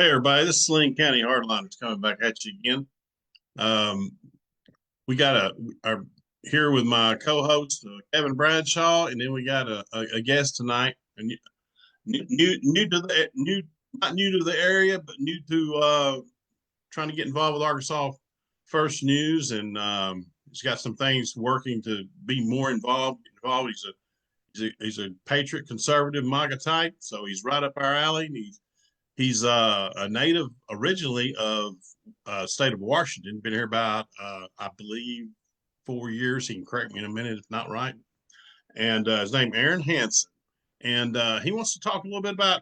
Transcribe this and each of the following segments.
Hey everybody, this is Saline County Hardliners coming back at you again. Um, we got our here with my co-host Kevin Bradshaw, and then we got a guest tonight, and new to the new not new to the area, but new to trying to get involved with Arkansas First News, and he's got some things working to be more involved. He's a patriot, conservative, MAGA type, so he's right up our alley. And he's a native originally of state of Washington. Been here about I believe 4 years. He can correct me in a minute if not right. And his name Aaron Hansen, and he wants to talk a little bit about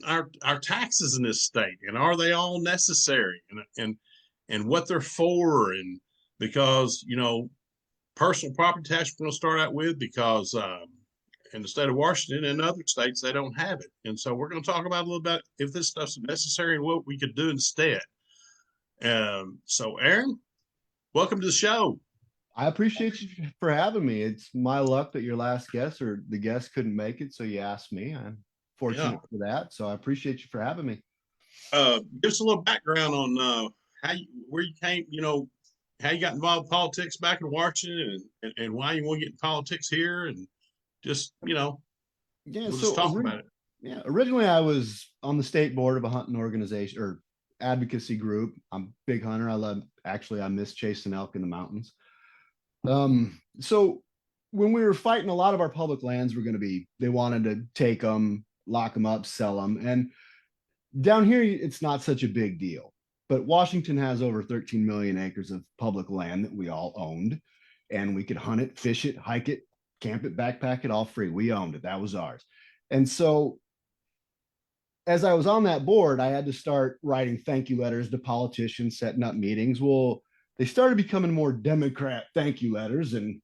our taxes in this state, and are they all necessary, and what they're for, and because personal property tax we're going to start out with, because in the state of Washington and other states, they don't have it. And so we're going to talk about a little bit if this stuff's necessary and what we could do instead. So Aaron, welcome to the show. I appreciate you for having me. It's my luck that your last guest or the guest couldn't make it, so you asked me. I'm fortunate for that. So I appreciate you for having me. Give us a little background on where you came, how you got involved in politics back in Washington, and why you want to get in politics here, and just we'll just talk about it. Yeah, originally I was on the state board of a hunting organization or advocacy group. I'm a big hunter. I miss chasing elk in the mountains. So when we were fighting, a lot of our public lands they wanted to take them, lock them up, sell them. And down here, it's not such a big deal. But Washington has over 13 million acres of public land that we all owned, and we could hunt it, fish it, hike it, camp it, backpack it, all free. We owned it. That was ours. And so as I was on that board, I had to start writing thank you letters to politicians, setting up meetings. Well, they started becoming more Democrat thank you letters, and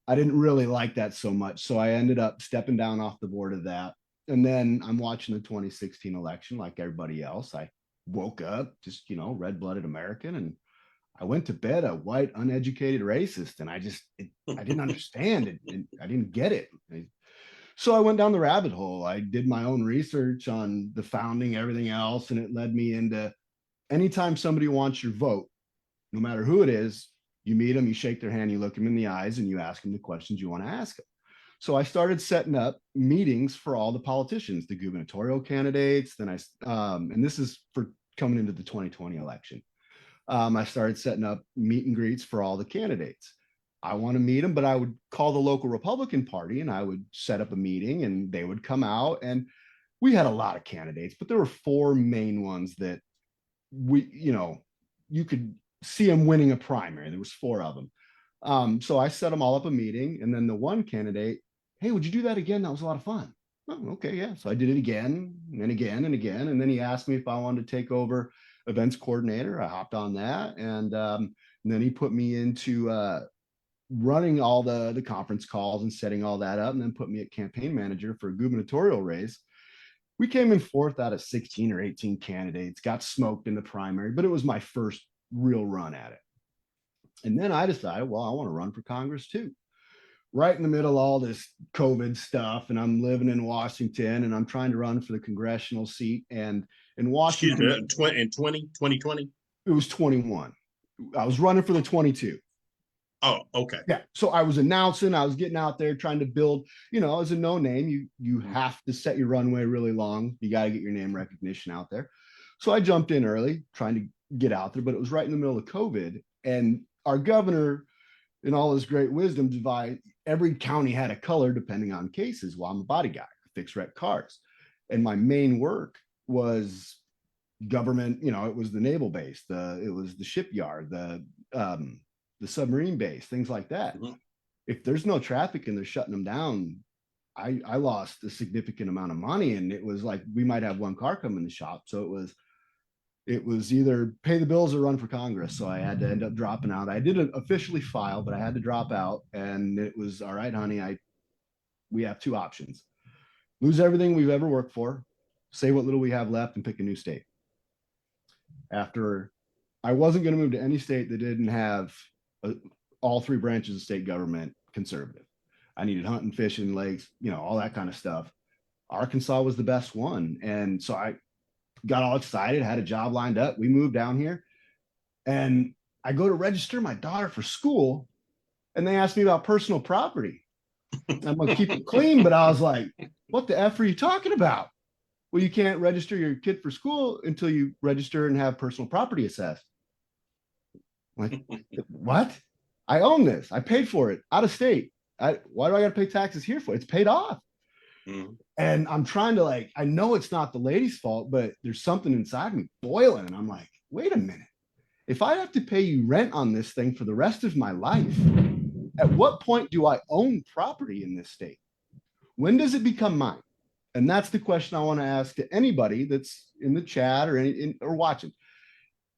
I didn't really like that so much. So I ended up stepping down off the board of that. And then I'm watching the 2016 election like everybody else. I woke up just, red-blooded American, and I went to bed a white, uneducated racist, and I didn't understand it. I didn't get it. So I went down the rabbit hole. I did my own research on the founding, everything else, and it led me into anytime somebody wants your vote, no matter who it is, you meet them, you shake their hand, you look them in the eyes, and you ask them the questions you want to ask them. So I started setting up meetings for all the politicians, the gubernatorial candidates. Then and this is for coming into the 2020 election. I started setting up meet and greets for all the candidates. I want to meet them, but I would call the local Republican Party and I would set up a meeting and they would come out. And we had a lot of candidates, but there were four main ones that you could see them winning a primary. There was four of them. So I set them all up a meeting, and then the one candidate, hey, would you do that again? That was a lot of fun. Oh, okay, yeah. So I did it again and again and again. And then he asked me if I wanted to take over events coordinator. I hopped on that. And then he put me into running all the conference calls and setting all that up, and then put me at campaign manager for a gubernatorial race. We came in fourth out of 16 or 18 candidates, got smoked in the primary, but it was my first real run at it. And then I decided, well, I want to run for Congress too. Right in the middle of all this COVID stuff, and I'm living in Washington, and I'm trying to run for the congressional seat. And in Washington, in 2020, it was 21. I was running for the 22. Oh, okay. Yeah. So I was announcing, I was getting out there trying to build, as a no name, you have to set your runway really long. You got to get your name recognition out there. So I jumped in early trying to get out there, but it was right in the middle of COVID. And our governor, in all his great wisdom, every county had a color depending on cases. Well, I'm a body guy, fix wreck cars. And my main work was government, it was the naval base, it was the shipyard, the submarine base, things like that. Mm-hmm. If there's no traffic and they're shutting them down, I lost a significant amount of money. And it was like, we might have one car come in the shop. So it was either pay the bills or run for Congress. So I had to end up dropping out. I didn't officially file, but I had to drop out. And it was, all right, honey, we have two options: lose everything we've ever worked for, say what little we have left, and pick a new state. After I wasn't going to move to any state that didn't have all three branches of state government conservative. I needed hunting, fishing, lakes, all that kind of stuff. Arkansas was the best one. And so got all excited, had a job lined up. We moved down here, and I go to register my daughter for school, and they asked me about personal property. I'm gonna keep it clean, but I was like, what the F are you talking about? Well, you can't register your kid for school until you register and have personal property assessed. I'm like, what? I own this. I paid for it out of state. Why do I got to pay taxes here for it? It's paid off. Mm. And I'm trying to like, I know it's not the lady's fault, but there's something inside me boiling. And I'm like, wait a minute. If I have to pay you rent on this thing for the rest of my life, at what point do I own property in this state? When does it become mine? And that's the question I want to ask to anybody that's in the chat or watching.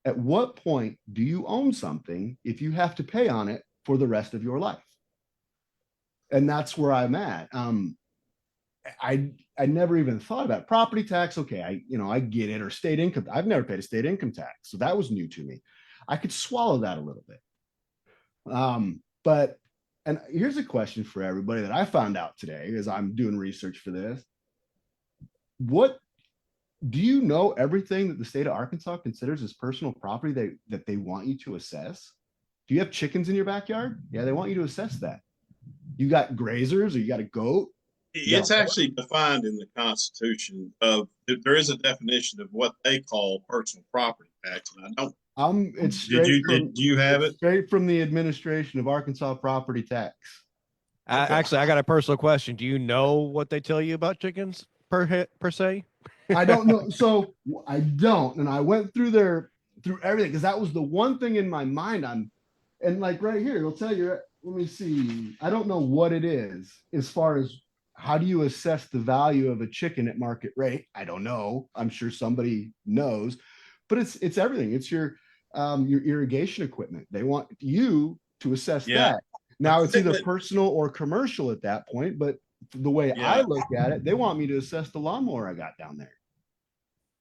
At what point do you own something if you have to pay on it for the rest of your life? And that's where I'm at. I never even thought about property tax. Okay, I get it, or state income. I've never paid a state income tax, so that was new to me. I could swallow that a little bit. But here's a question for everybody that I found out today as I'm doing research for this. What do you know everything that the state of Arkansas considers as personal property that they want you to assess? Do you have chickens in your backyard? Yeah, they want you to assess that. You got grazers, or you got a goat? It's actually defined in the Constitution. There is a definition of what they call personal property tax, and I don't. It's straight. Do you have it? Straight from the administration of Arkansas property tax. Okay. Actually, I got a personal question. Do you know what they tell you about chickens per se? I don't know. So I don't. And I went through everything, because that was the one thing in my mind. And like right here, it'll tell you, let me see. I don't know what it is as far as how do you assess the value of a chicken at market rate? I don't know. I'm sure somebody knows, but it's everything. It's your irrigation equipment. They want you to assess that. Now it's either personal or commercial at that point, but the way I look at it, they want me to assess the lawnmower I got down there,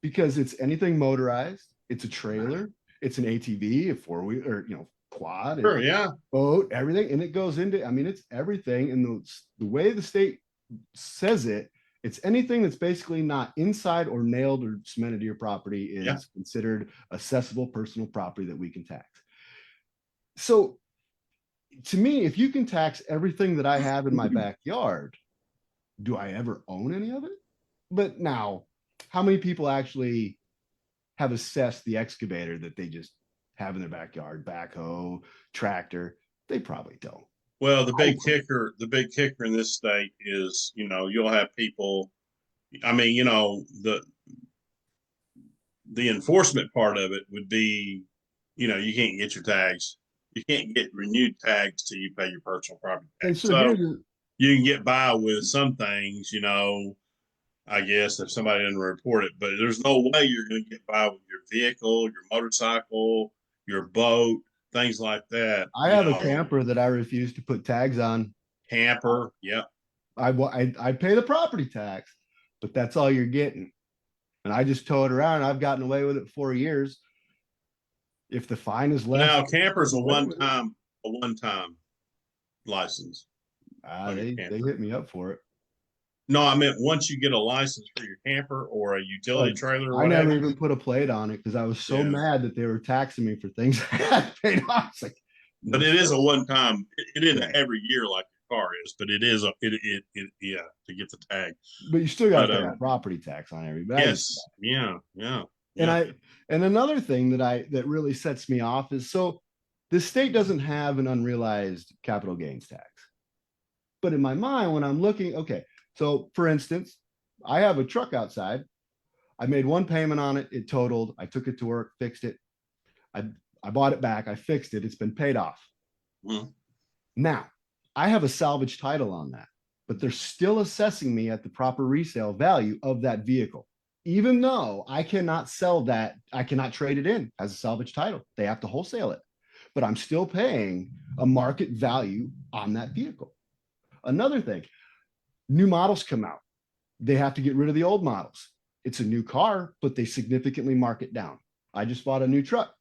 because it's anything motorized. It's a trailer. It's an ATV, a four-wheel, or quad, sure, boat, everything, and it goes into. I mean, it's everything. And the way the state says it, it's anything that's basically not inside or nailed or cemented to your property is considered accessible personal property that we can tax. So, to me, if you can tax everything that I have in my backyard, do I ever own any of it? But now, how many people actually have assessed the excavator that they just have in their backyard? Backhoe, tractor? They probably don't. Well, the big kicker in this state is, you'll have people. I mean, the enforcement part of it would be, you can't get your tags. You can't get renewed tags till you pay your personal property tax. So you can get by with some things, I guess, if somebody didn't report it, but there's no way you're going to get by with your vehicle, your motorcycle, your boat, things like that. I have a camper that I refuse to put tags on. Camper, yeah. I pay the property tax, but that's all you're getting. And I just tow it around. I've gotten away with it 4 years. If the fine is less. Now, camper's a one-time license. They hit me up for it. No, I meant once you get a license for your camper or a utility trailer. Or I never even put a plate on it because I was so mad that they were taxing me for things I had paid off. Like, but it is a one-time. It isn't every year like your car is, but it is to get the tag. But you still got to pay property tax on everybody. Yes, yeah. And another thing that really sets me off is, so the state doesn't have an unrealized capital gains tax. But in my mind, when I'm looking, okay, so for instance, I have a truck outside. I made one payment on it. It totaled. I took it to work, fixed it. I bought it back. I fixed it. It's been paid off. Mm-hmm. Now, I have a salvage title on that, but they're still assessing me at the proper resale value of that vehicle. Even though I cannot sell that, I cannot trade it in as a salvage title. They have to wholesale it, but I'm still paying a market value on that vehicle. Another thing, new models come out. They have to get rid of the old models. It's a new car, but they significantly mark it down. I just bought a new truck.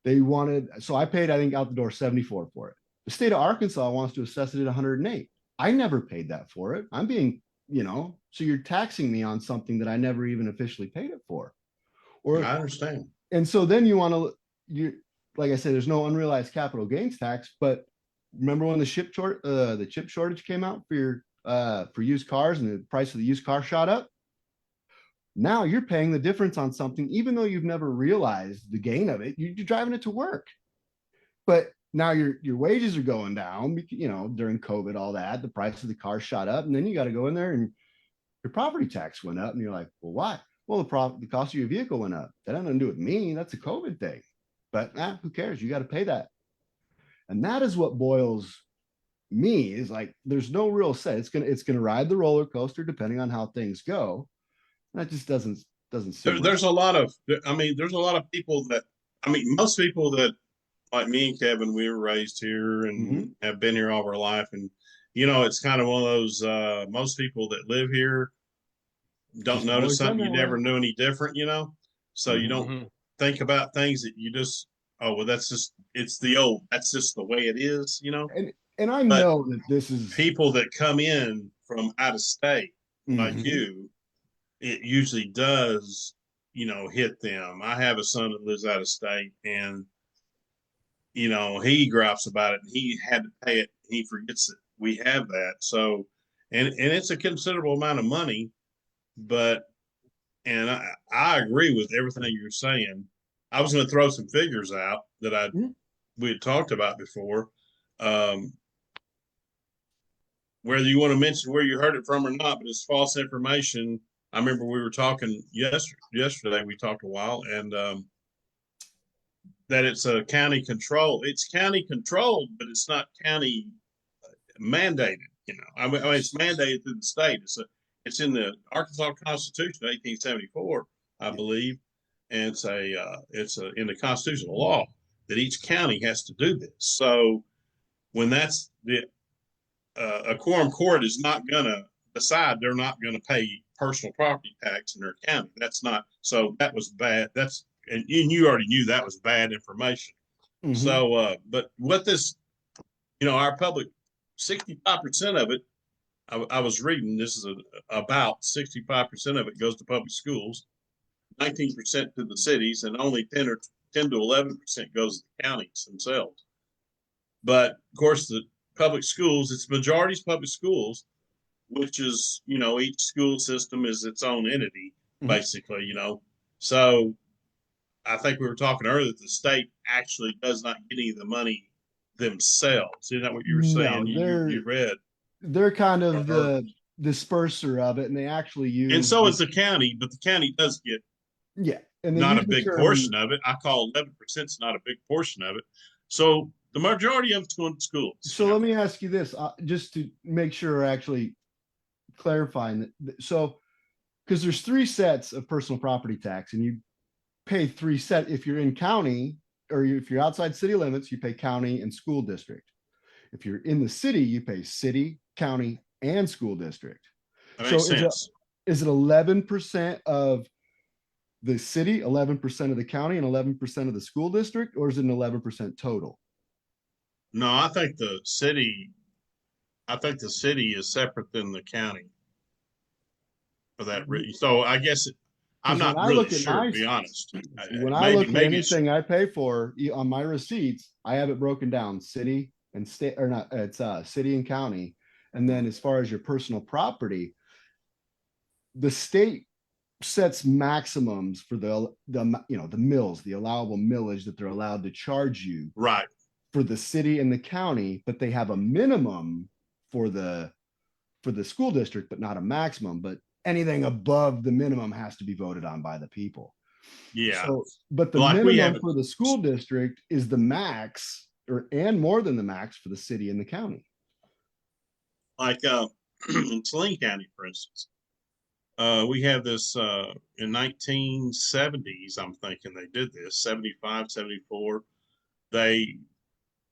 So I paid, I think, out the door $74 for it. The state of Arkansas wants to assess it at $108. I never paid that for it. I'm being, so you're taxing me on something that I never even officially paid it for. Or, I understand. and so then you want to, like I said, there's no unrealized capital gains tax, but remember when the chip shortage came out for used cars and the price of the used car shot up? Now you're paying the difference on something, even though you've never realized the gain of it. You're driving it to work, but now your wages are going down. You know, during COVID, all that, the price of the car shot up, and then you got to go in there and your property tax went up, and you're like, well, why? Well, the cost of your vehicle went up. That had nothing to do with me. That's a COVID thing. But who cares? You got to pay that. And that is what boils me, is like, there's no real say. It's gonna ride the roller coaster depending on how things go. That just doesn't seem There's right. a lot of, I mean, there's a lot of people that, I mean, most people that, like me and Kevin, we were raised here and have been here all our life. And, you know, it's kind of one of those, most people that live here don't Just notice always been something. You that never way. knew any different, you know? So you don't think about things that you just, oh, well, that's just, it's the old, that's just the way it is, you know? And I But know that this is people that come in from out of state, like Mhm. you, it usually does, you know, hit them. I have a son that lives out of state, and you know, he gripes about it. And he had to pay it. He forgets that we have that. So, and it's a considerable amount of money, but and I agree with everything you're saying. I was going to throw some figures out that Mhm. we had talked about before. Um, whether you want to mention where you heard it from or not, but it's false information. I remember we were talking yesterday. We talked a while, and that it's a county control. It's county controlled, but it's not county mandated. You know, I mean it's mandated through the state. It's in the Arkansas Constitution, 1874, I believe, and it's in the constitutional law that each county has to do this. So when that's the a quorum court is not going to decide they're not going to pay personal property tax in their county. That's not, so that was bad. And you already knew that was bad information. Mhm. So, but what this, you know, our public, 65% of it, I was reading, this is about 65% of it goes to public schools, 19% to the cities, and only 10 to 11% goes to the counties themselves. But of course, the public schools, it's majority's public schools, which is, you know, each school system is its own entity, Mhm. basically, you know. So I think we were talking earlier that the state actually does not get any of the money themselves. Isn't that what you were saying? No, You read they're kind or of heard. the disperser of it, and they actually And use so is the county, but the county does get yeah, and they not a use the big term. portion of it. I call 11% is not a big portion of it. So the majority of it's going to schools, you So know. let me ask you this, just to make sure we're actually clarifying that. So, because there's three sets of personal property tax, and you pay three set if you're in county, or if you're outside city limits, you pay county and school district. If you're in the city, you pay city, county, and school district. That makes So sense. is it 11% of the city, 11% of the county, and 11% of the school district, or is it an 11% total? No, I think the city is separate than the county for that. So I guess I'm Because not really sure, to be honest. when I Maybe, look at maybe it's anything I pay for on my receipts, I have it broken down city and state, or not, it's city and county. And then as far as your personal property, the state sets maximums for the mills, the allowable millage that they're allowed to charge you right. for the city and the county, but they have a minimum for the school district, but not a maximum. But anything above the minimum has to be voted on by the people. Yeah. So, but the Like we minimum have, for the school district is the max, and more than the max for the city and the county. like in Saline County, for instance, we have this in 1970s. I'm thinking they did this 75, 74. They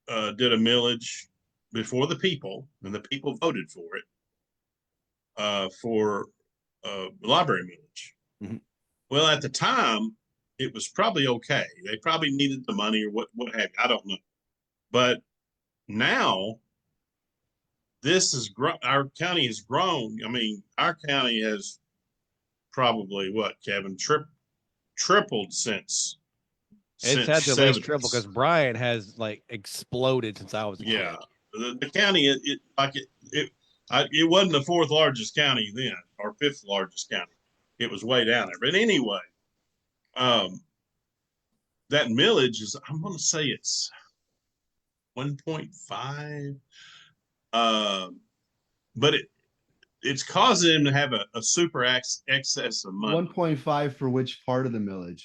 did a millage before the people, and the people voted for library millage. Mhm. Well, at the time, it was probably okay. They probably needed the money or what have you. I don't know. But now our county has grown. I mean, our county has probably what, Kevin, tripled since It's had to at least 70s. triple because Bryant has like exploded since I was a Yeah, kid. the county it wasn't the fourth largest county then or fifth largest county. It was way down there. But anyway, that millage is, I'm going to say it's 1.5. But it's causing him to have a super excess of money. 1.5 for which part of the millage?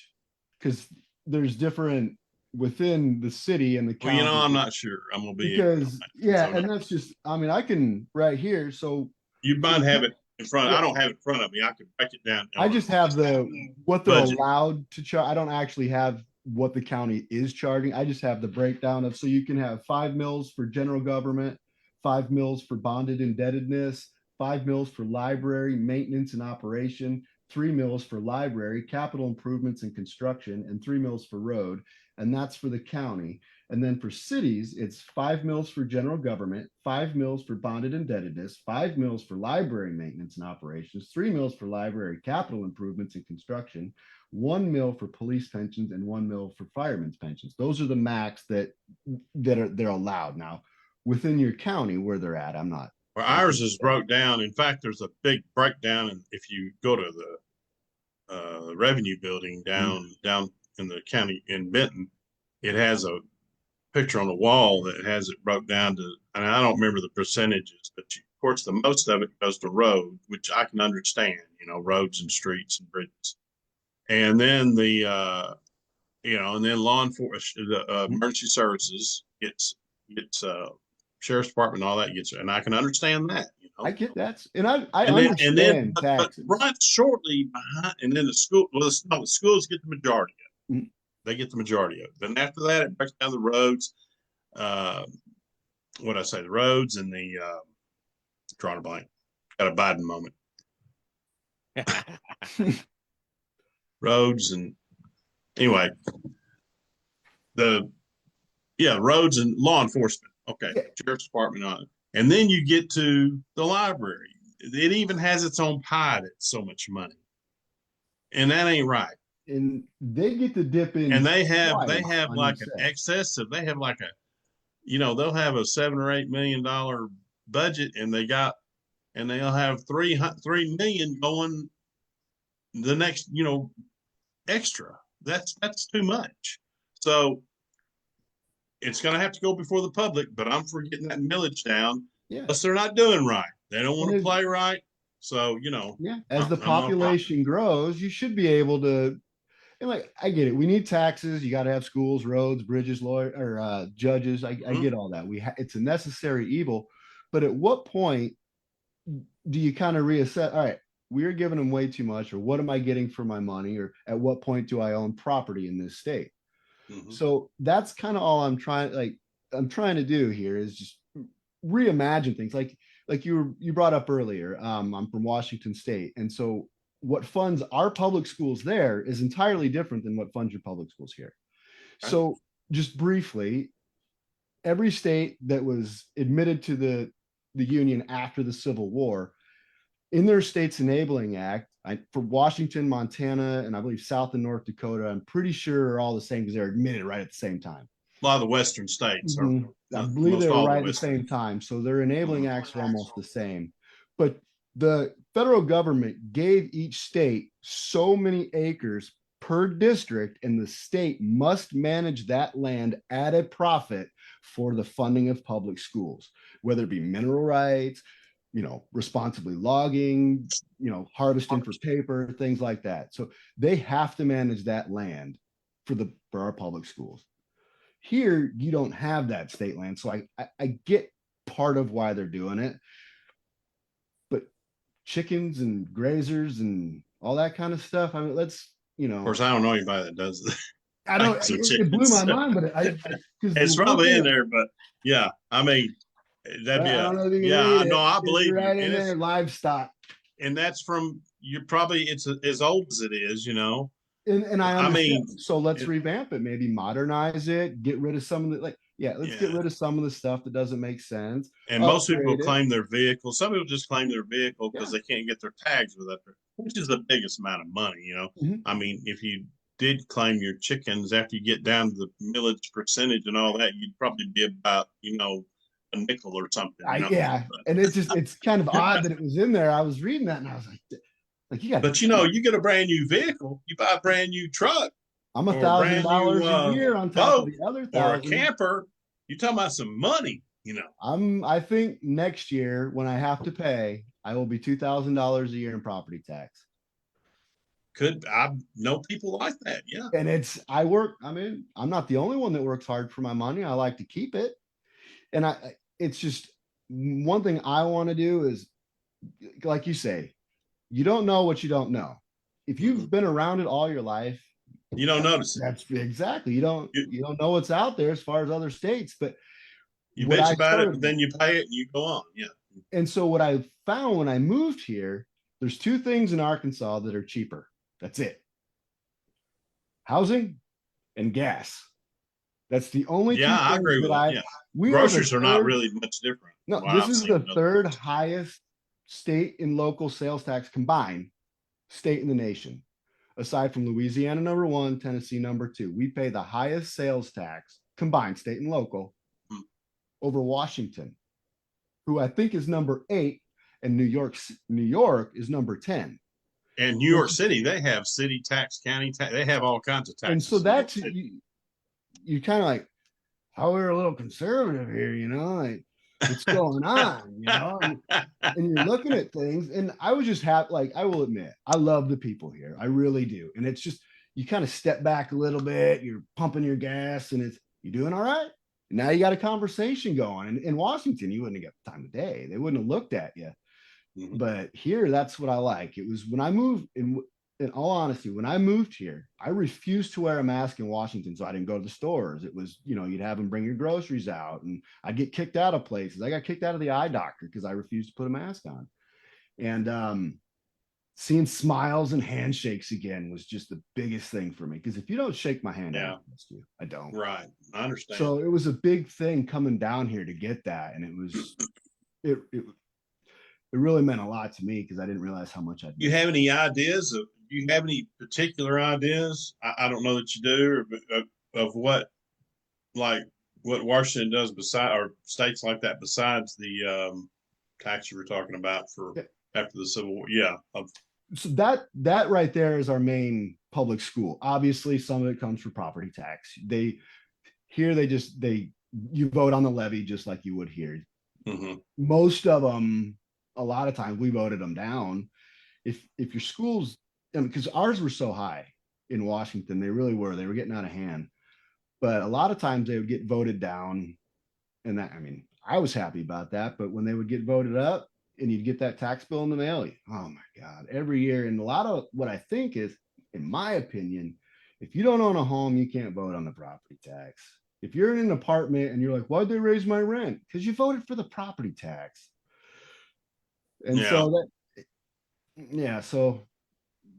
Because there's different within the city and the Well, county. I'm not sure. I'm gonna be because yeah, so and that's just. I mean, I can right here. So you might have it in front. Yeah. I don't have it in front of me. I can break it down. I just have what they're budget. allowed to charge. I don't actually have what the county is charging. I just have the breakdown of, so you can have 5 mils for general government, 5 mils for bonded indebtedness, 5 mils for library maintenance and operation, 3 mils for library, capital improvements and construction, and 3 mils for road. And that's for the county. And then for cities, it's 5 mils for general government, 5 mils for bonded indebtedness, 5 mils for library maintenance and operations, 3 mils for library capital improvements and construction, 1 mil for police pensions, and 1 mil for firemen's pensions. Those are the max they're allowed. Now, within your county where they're at, I'm not. Well, ours is broke down. In fact, there's a big breakdown, and if you go to the revenue building down in the county in Benton, it has a picture on the wall that has it broke down to, and I don't remember the percentages, but of course the most of it goes to road, which I can understand, roads and streets and bridges. And then and then law enforcement, the emergency services gets sheriff's department and all that gets, and I can understand that. I get that, and I understand taxes. But right shortly behind, and then the school. Well, the schools get the majority of it. They get the majority of it. Then after that, it breaks down the roads. What I say, the roads and the drawing a blank. Got a Biden moment. Roads and anyway, roads and law enforcement. Okay, sheriff's department on it, and then you get to the library. It even has its own pie that's so much money, and that ain't right. And they get to dip in, and they have like an excessive. They have like they'll have a $7 or $8 million budget, and they'll have 3 million going the next, extra. That's too much. So it's going to have to go before the public, but I'm for getting that millage down. Yeah. Plus they're not doing right. They don't want to play right. So, as the population grows, you should be able to, and like, I get it. We need taxes. You got to have schools, roads, bridges, judges. I get all that. It's a necessary evil, but at what point do you kind of reassess? All right, we're giving them way too much, or what am I getting for my money? Or at what point do I own property in this state? So that's kind of all I'm trying to do here is just reimagine things. Like you brought up earlier. I'm from Washington State, and so what funds our public schools there is entirely different than what funds your public schools here. Okay. So just briefly, every state that was admitted to the Union after the Civil War, in their States Enabling Act, for Washington, Montana, and I believe South and North Dakota, I'm pretty sure are all the same because they're admitted right at the same time. A lot of the Western states are. I believe they're right at the same time. So their enabling acts are almost the same. But the federal government gave each state so many acres per district, and the state must manage that land at a profit for the funding of public schools, whether it be mineral rights, responsibly logging, harvesting for paper, things like that. So they have to manage that land for our public schools. Here, you don't have that state land. So I get part of why they're doing it, but chickens and grazers and all that kind of stuff. I mean, of course, I don't know anybody that does that. I don't. It blew my mind, but it's probably in there. But yeah, I mean, that'd be I believe right in there, livestock, and that's from it's as old as it is, And I understand. So let's revamp it, maybe modernize it, get rid of some of the get rid of some of the stuff that doesn't make sense. And most people claim their vehicle. Some people just claim their vehicle because they can't get their tags with it, which is the biggest amount of money, I mean, if you did claim your chickens, after you get down to the millage percentage and all that, you'd probably be about, a nickel or something. Yeah, and it's kind of odd that it was in there. I was reading that and I was like you got. But you get a brand new vehicle, you buy a brand new truck, I'm or a brand new $1,000 a year on top boat, of the other or a thousand. camper. You're talking about some money. I think next year when I have to pay, I will be $2,000 a year in property tax. I know people like that, yeah. And I'm not the only one that works hard for my money. I like to keep it. And it's just one thing I want to do is, like you say, you don't know what you don't know. If you've been around it all your life, you don't notice it. That's exactly. You don't know what's out there as far as other states, but you bitch about it, but then you pay it and you go on. Yeah. And so what I found when I moved here, there's two things in Arkansas that are cheaper. That's it. Housing and gas. That's the only two I agree with that. Groceries are not really much different. No, this is the third highest state and local sales tax combined state in the nation. Aside from Louisiana, number 1, Tennessee, number 2. We pay the highest sales tax combined state and local over Washington, who I think is number 8, and New York is number 10. And New York City, they have city tax, county tax, they have all kinds of taxes. And so that's you kind of like, how we're a little conservative here, like what's going on, and you're looking at things, and I was just happy. Like, I will admit, I love the people here. I really do. And it's just, you kind of step back a little bit, you're pumping your gas, and you doing all right? Now you got a conversation going. And in Washington, you wouldn't have got the time of day. They wouldn't have looked at you. But here, that's what I like. It was when I moved, in all honesty, when I moved here, I refused to wear a mask in Washington, so I didn't go to the stores. It was, you'd have them bring your groceries out, and I'd get kicked out of places. I got kicked out of the eye doctor because I refused to put a mask on. And seeing smiles and handshakes again was just the biggest thing for me. Because if you don't shake my hand, I don't. Right, I understand. So it was a big thing coming down here to get that, and it was it really meant a lot to me because I didn't realize how much I did. You have any ideas do you have any particular ideas? I don't know that you do, of what Washington does or states like that besides the tax you were talking about for after the Civil War. Yeah. So that right there is our main public school. Obviously, some of it comes from property tax. You vote on the levy just like you would here. Most of them, a lot of times we voted them down. If your schools, because ours were so high in Washington, they really were. They were getting out of hand. But a lot of times they would get voted down, and I was happy about that. But when they would get voted up, and you'd get that tax bill in the mail, oh my God, every year. And a lot of what I think is, in my opinion, if you don't own a home, you can't vote on the property tax. If you're in an apartment and you're like, why'd they raise my rent? Because you voted for the property tax. And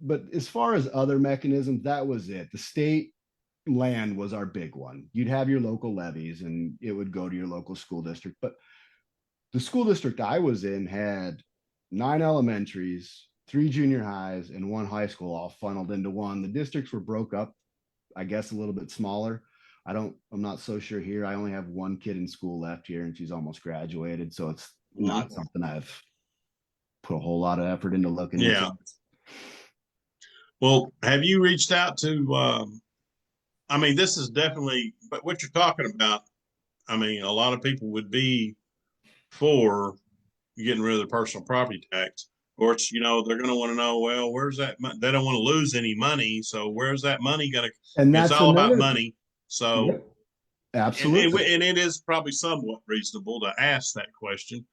but as far as other mechanisms, that was it. The state land was our big one. You'd have your local levies and it would go to your local school district. But the school district I was in had 9 elementaries, 3 junior highs, and 1 high school all funneled into one. The districts were broke up, I guess, a little bit smaller. I'm not so sure here. I only have 1 kid in school left here, and she's almost graduated. So it's not something I've put a whole lot of effort into looking into. Well, have you reached out to, this is definitely, but what you're talking about, a lot of people would be for getting rid of the personal property tax. Of course, they're going to want to know, well, where's that money? They don't want to lose any money. So where's that money going to, and that's all about money. So absolutely. And it is probably somewhat reasonable to ask that question.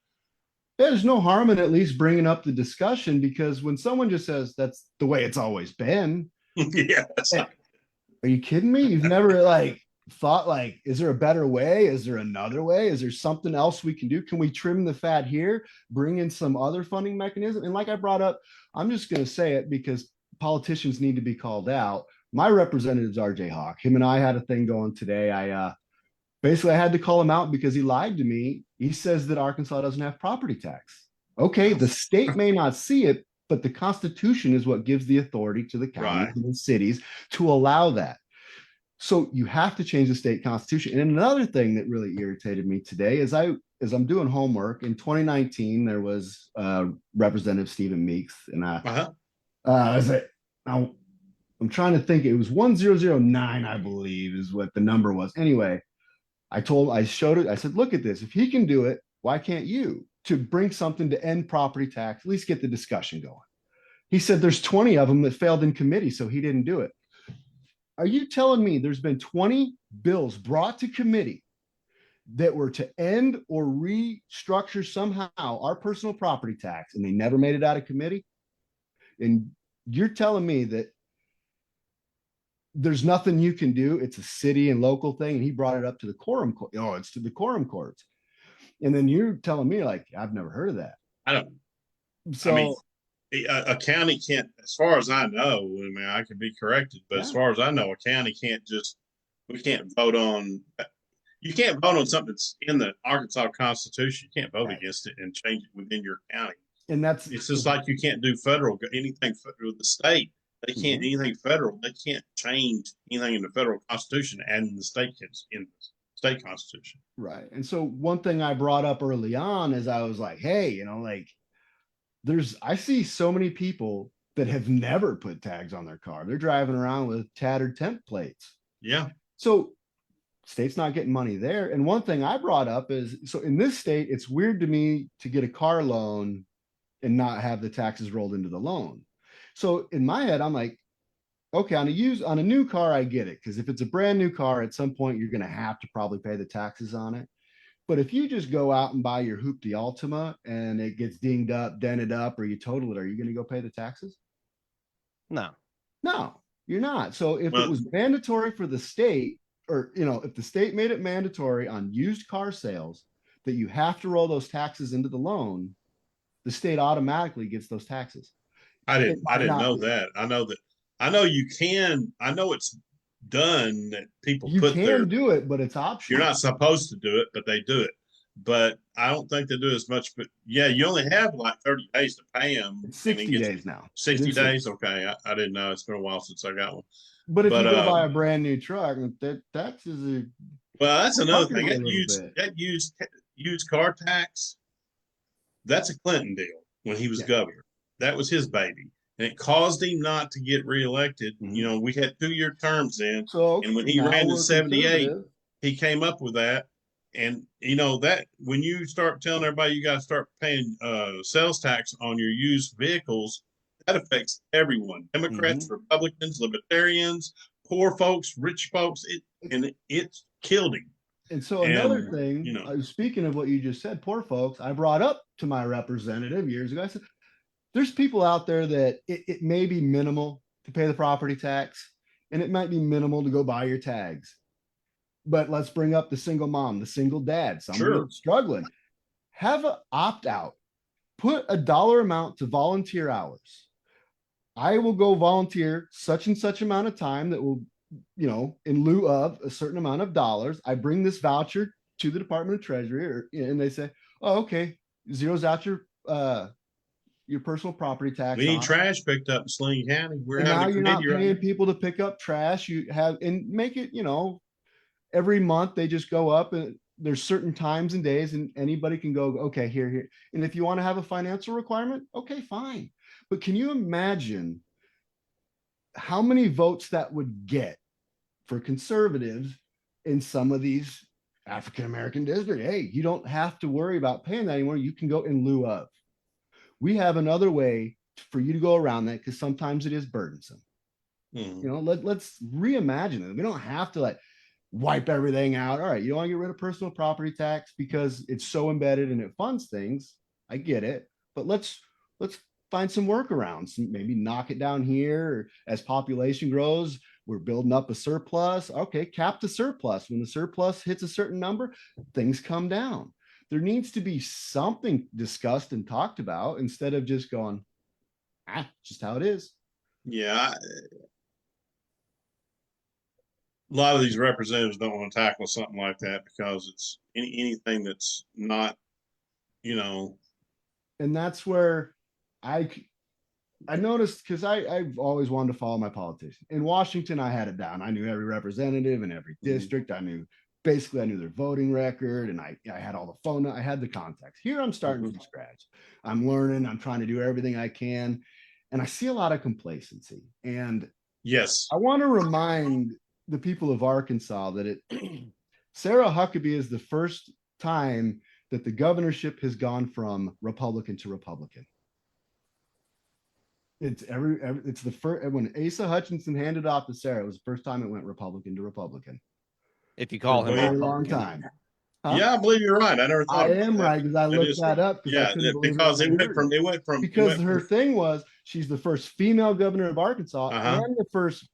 There's no harm in at least bringing up the discussion, because when someone just says that's the way it's always been. Are you kidding me? You've never thought is there a better way? Is there another way? Is there something else we can do? Can we trim the fat here, bring in some other funding mechanism? And like I brought up, I'm just going to say it because politicians need to be called out. My representative's RJ Hawk. Him and I had a thing going today. I had to call him out because he lied to me. He says that Arkansas doesn't have property tax. Okay, the state may not see it, but the Constitution is what gives the authority to the counties Right. and the cities to allow that. So you have to change the state constitution. And another thing that really irritated me today is as I'm doing homework in 2019, there was Representative Stephen Meeks, and Uh-huh. I was like, now I'm trying to think. It was 1009, I believe, is what the number was. Anyway, I showed it. I said, look at this. If he can do it, why can't you? To bring something to end property tax, at least get the discussion going. He said there's 20 of them that failed in committee, so he didn't do it. Are you telling me there's been 20 bills brought to committee that were to end or restructure somehow our personal property tax and they never made it out of committee? And you're telling me that there's nothing you can do. It's a city and local thing. And he brought it up to the quorum court. Oh, it's to the quorum courts. And then you're telling me, like, I've never heard of that. I don't. So, I mean, a county can't, as far as I know. I mean, I could be corrected, but as far as I know, a county can't just. We can't vote on. You can't vote on something that's in the Arkansas Constitution. You can't vote against it and change it within your county. And that's it's just like you can't do federal anything with the state. They can't anything federal. They can't change anything in the federal constitution and in the state constitution. Right. And so one thing I brought up early on is I was like, hey, you know, like I see so many people that have never put tags on their car. They're driving around with tattered temp plates. Yeah. So state's not getting money there. And one thing I brought up is, so in this state, it's weird to me to get a car loan and not have the taxes rolled into the loan. So in my head, I'm like, okay, on a new car, I get it. Because if it's a brand new car, at some point, you're going to have to probably pay the taxes on it. But if you just go out and buy your Hoopty Altima and it gets dinged up, dented up, or you total it, are you going to go pay the taxes? No. No, you're not. So if it was mandatory for the state, or, you know, if the state made it mandatory on used car sales that you have to roll those taxes into the loan, the state automatically gets those taxes. I didn't know that. I know you can. I know it's done that people you can do it, but it's optional. You're not supposed to do it, but they do it. But I don't think they do as much. But yeah, you only have like 30 days to pay them. It's 60 days now. 60 days. Okay. I didn't know. It's been a while since I got one. But if you go buy a brand new truck, that's that's another thing. That used car tax, that's a Clinton deal when he was governor. That was his baby. And it caused him not to get reelected. You know, we had 2-year terms then. So, and when he ran in 78, he came up with that. And, you know, that when you start telling everybody you got to start paying sales tax on your used vehicles, that affects everyone. Democrats, Republicans, Libertarians, poor folks, rich folks. It's killed him. And so another thing, you know, speaking of what you just said, poor folks, I brought up to my representative years ago. I said, there's people out there that it may be minimal to pay the property tax, and it might be minimal to go buy your tags. But let's bring up the single mom, the single dad, someone struggling. Have an opt-out. Put a dollar amount to volunteer hours. I will go volunteer such and such amount of time that will, you know, in lieu of a certain amount of dollars. I bring this voucher to the Department of Treasury, and they say, oh, okay, zeros out your personal property tax. We need trash picked up in Saline County. Now you're not paying people to pick up trash. You have, and make it, you know, every month they just go up, and there's certain times and days, and anybody can go, okay, here. And if you want to have a financial requirement, okay, fine. But can you imagine how many votes that would get for conservatives in some of these African-American districts? Hey, you don't have to worry about paying that anymore. You can go in lieu of. We have another way for you to go around that, because sometimes it is burdensome. You know, let's reimagine it. We don't have to like wipe everything out. All right, you don't want to get rid of personal property tax because it's so embedded and it funds things. I get it, but let's find some workarounds. Maybe knock it down here. Or as population grows, we're building up a surplus. Okay, cap the surplus. When the surplus hits a certain number, things come down. There needs to be something discussed and talked about instead of just going, just how it is. Yeah. A lot of these representatives don't want to tackle something like that because it's anything that's not, you know. And that's where I noticed because I've always wanted to follow my politician. In Washington, I had it down. I knew every representative in every district. I knew their voting record, and I had all the phone. I had the contacts. Here, I'm starting from scratch. I'm learning. I'm trying to do everything I can, and I see a lot of complacency. And Yes, I want to remind the people of Arkansas that Sarah Huckabee is the first time that the governorship has gone from Republican to Republican. It's it's the first when Asa Hutchinson handed off to Sarah, it was the first time it went Republican to Republican. If you call For him a very a long Republican. time. Huh? Yeah, I believe you're right. I never thought. I am right because I looked that up because I couldn't believe because it went from because her thing was she's the first female governor of Arkansas and the first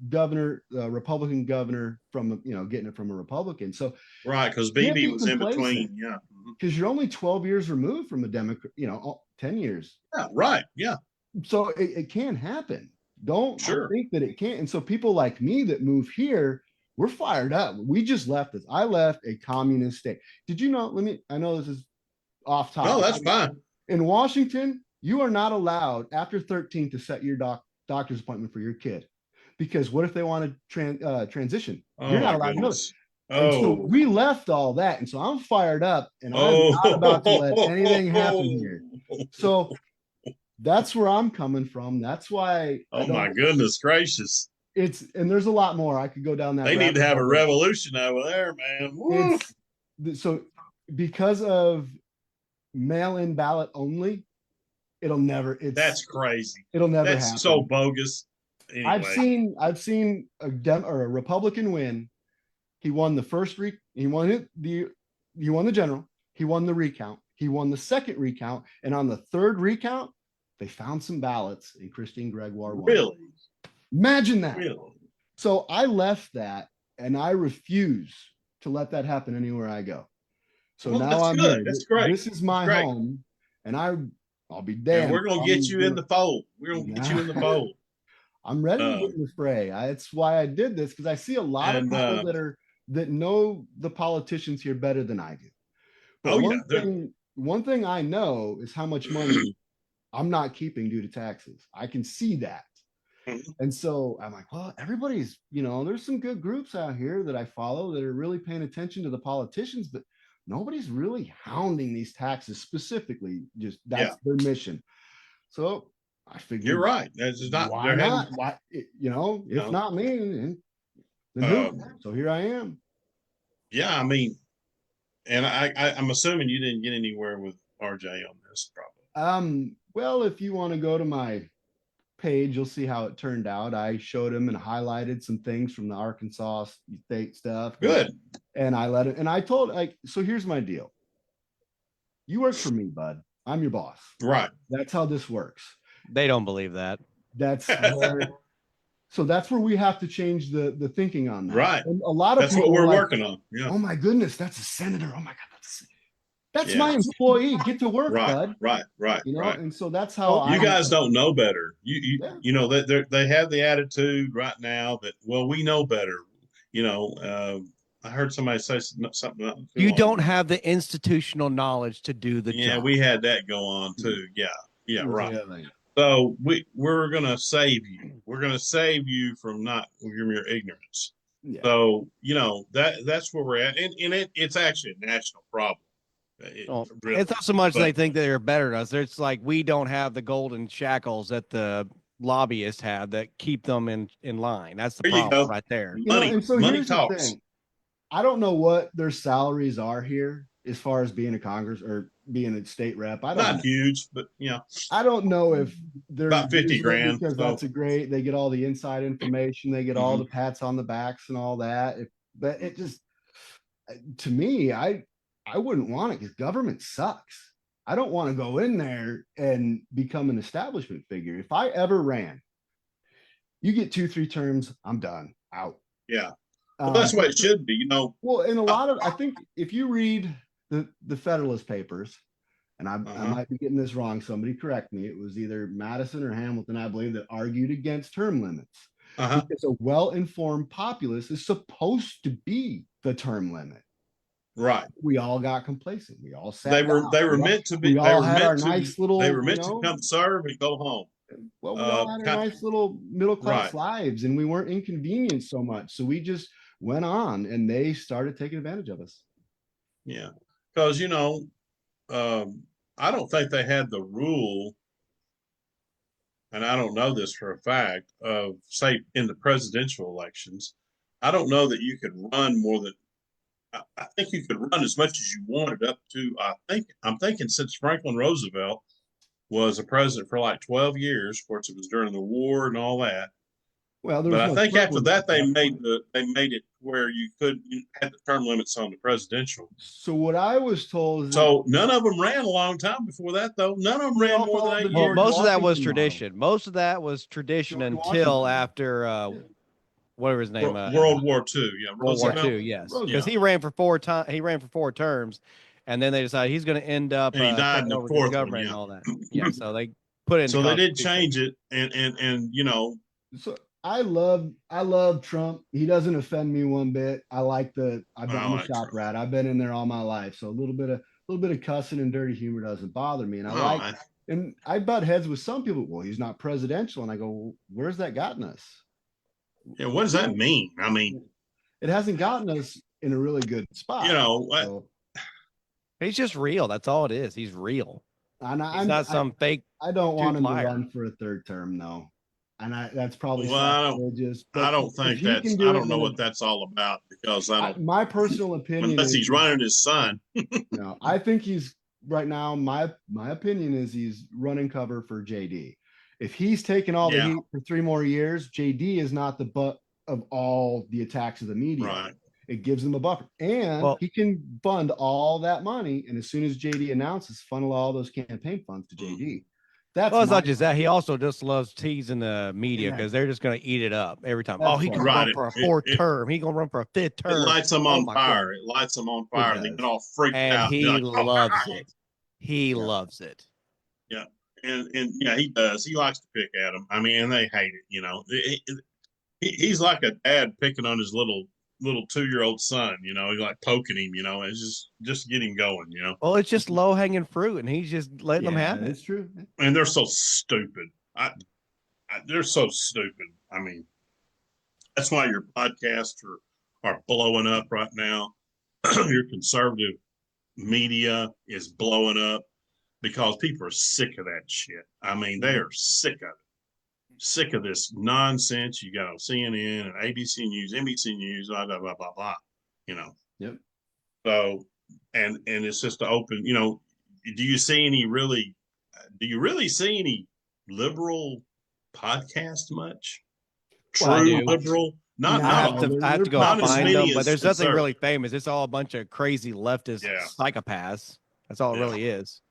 governor, Republican governor from getting it from a Republican. So right, because BB was in between. Yeah, because you're only 12 years removed from a Democrat. 10 years. Yeah, right. Yeah. So it can happen. Don't think that it can't. And so people like me that move here, we're fired up. We just left this. I left a communist state. Did you know? I know this is off topic. No, that's fine. In Washington, you are not allowed after 13 to set your doctor's appointment for your kid. Because what if they want to transition? You're not allowed to know. And so we left all that. And so I'm fired up and I'm not about to let anything happen here. So that's where I'm coming from. That's why. Oh my goodness gracious. And there's a lot more. I could go down that. They need to have a revolution over there, man. So because of mail-in ballot only, it'll never. That's crazy. It'll never happen. That's so bogus. Anyway. I've seen a Republican win. He won the first he won the general. He won the recount. He won the second recount, and on the third recount, they found some ballots, and Christine Gregoire won. Really? Imagine that. Really? So I left that, and I refuse to let that happen anywhere I go. So now I'm here. That's great. This is my home, and I'll be damned. And we're gonna get you in the fold. We're gonna get you in the fold. I'm ready to get in the fray. That's why I did this, because I see a lot of people that know the politicians here better than I do. But one thing I know is how much money I'm not keeping due to taxes. I can see that. And so I'm like, well, everybody's, there's some good groups out here that I follow that are really paying attention to the politicians, but nobody's really hounding these taxes specifically. Just that's their mission. So I figured you're right. That's not why not? Why, if not me, then who? So here I am. Yeah, I mean, and I'm assuming you didn't get anywhere with RJ on this, probably. Well, if you want to go to my page, you'll see how it turned out. I showed him and highlighted some things from the Arkansas state stuff. Good. And I let it, and I told, so here's my deal. You work for me, bud. I'm your boss. Right. That's how this works. They don't believe that. So that's where we have to change the thinking on that. Right. And a lot of that's what we're working on. Yeah. Oh my goodness, that's a senator. Oh my God, that's my employee. Get to work, bud. Right. And so that's how you guys don't know better. You know that they have the attitude right now that, well, we know better. I heard somebody say something. You don't have the institutional knowledge to do the job. Yeah, we had that go on too. Yeah, right. So we're gonna save you. We're gonna save you from your ignorance. Yeah. So that's where we're at, and it's actually a national problem. It's not so much they think they're better than us. It's like we don't have the golden shackles that the lobbyists have that keep them in line. That's the problem right there. Money talks. I don't know what their salaries are here as far as being a Congress or being a state rep. Not huge, but I don't know if they're about 50 grand because that's they get all the inside information, they get all the pats on the backs and all that. But it just, to me, I wouldn't want it because government sucks. I don't want to go in there and become an establishment figure. If I ever ran, you get 2-3 terms, I'm done, out. Yeah. Well, that's what it should be, Well, in a lot of, I think if you read the Federalist Papers, and I might be getting this wrong, somebody correct me. It was either Madison or Hamilton, I believe, that argued against term limits. Because a well-informed populace is supposed to be the term limit. Right. We all got complacent. We all sat They were meant to be. We all had our nice little. They were meant to come serve and go home. Well, we all had our nice little middle class lives, and we weren't inconvenienced so much. So we just went on, and they started taking advantage of us. Yeah, because I don't think they had the rule, and I don't know this for a fact, of say in the presidential elections. I don't know that you could run more than I think you could run as much as you wanted up to. I'm thinking since Franklin Roosevelt was a president for like 12 years, of course it was during the war and all that. Well, but I think after that they made it where you had the term limits on the presidential. So what I was told is none of them ran a long time before that, though. None of them ran more than 8 years. Most of that was tradition. Most of that was tradition until after whatever his name, World War II. Yeah, World War II. Yes, because he ran for 4 times. He ran for 4 terms, and then they decided he's going to end up and he died in the 4th government one, and all that. Yeah, so they put in. So they did change it, and So I love Trump. He doesn't offend me one bit. I'm a shop rat. I've been in there all my life, so a little bit of cussing and dirty humor doesn't bother me. And I butt heads with some people. Well, he's not presidential, and I go, well, where's that gotten us? Yeah, what does that mean? I mean, it hasn't gotten us in a really good spot. So, he's just real. That's all it is. He's real. And he's not some fake. I don't want him to run for a 3rd term, though. And that's probably I don't think that's. I don't know what that's all about, because my personal opinion, unless he's running his son. No, I think he's right now. My opinion is he's running cover for JD. If he's taking all the heat for 3 more years, JD is not the butt of all the attacks of the media. Right. It gives them a buffer, and he can fund all that money. And as soon as JD announces, funnel all those campaign funds to JD. It's not just that. He also just loves teasing the media, because they're just going to eat it up every time. He can run for a 4th term. He going to run for a 5th term. It lights them on fire. It lights them on fire. They get all freaked out. He loves it. He loves it. Yeah. And yeah, he does. He likes to pick at them. I mean, and they hate it. He's like a dad picking on his little 2-year-old son. He's like poking him. It's just to get him going. Well, it's just low hanging fruit, and he's just letting them have it. It's true. And they're so stupid. They're so stupid. I mean, that's why your podcasts are blowing up right now. Your conservative media is blowing up, because people are sick of that shit. I mean, they are sick of it. Sick of this nonsense. You got on CNN and ABC News, NBC News, blah, blah, blah, blah, blah. Yep. So, and it's just to open, do you really see any liberal podcast much? True liberal? I have to go find them, but there's nothing really famous. It's all a bunch of crazy leftist psychopaths. That's all it really is.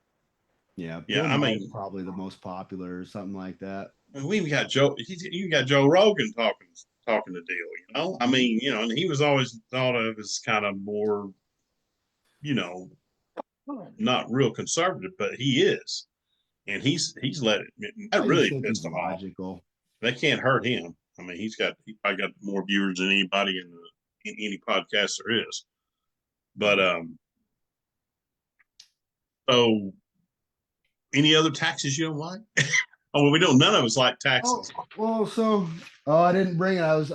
Yeah. I mean, probably the most popular or something like that. We've got Joe. You got Joe Rogan talking the deal. I mean, and he was always thought of as kind of more, not real conservative, but he is, and he's let it. That really pissed him off. They can't hurt him. I mean, he probably got more viewers than anybody in any podcast there is. But so any other taxes you don't like? Oh, well, none of us like taxes. I didn't bring it. I was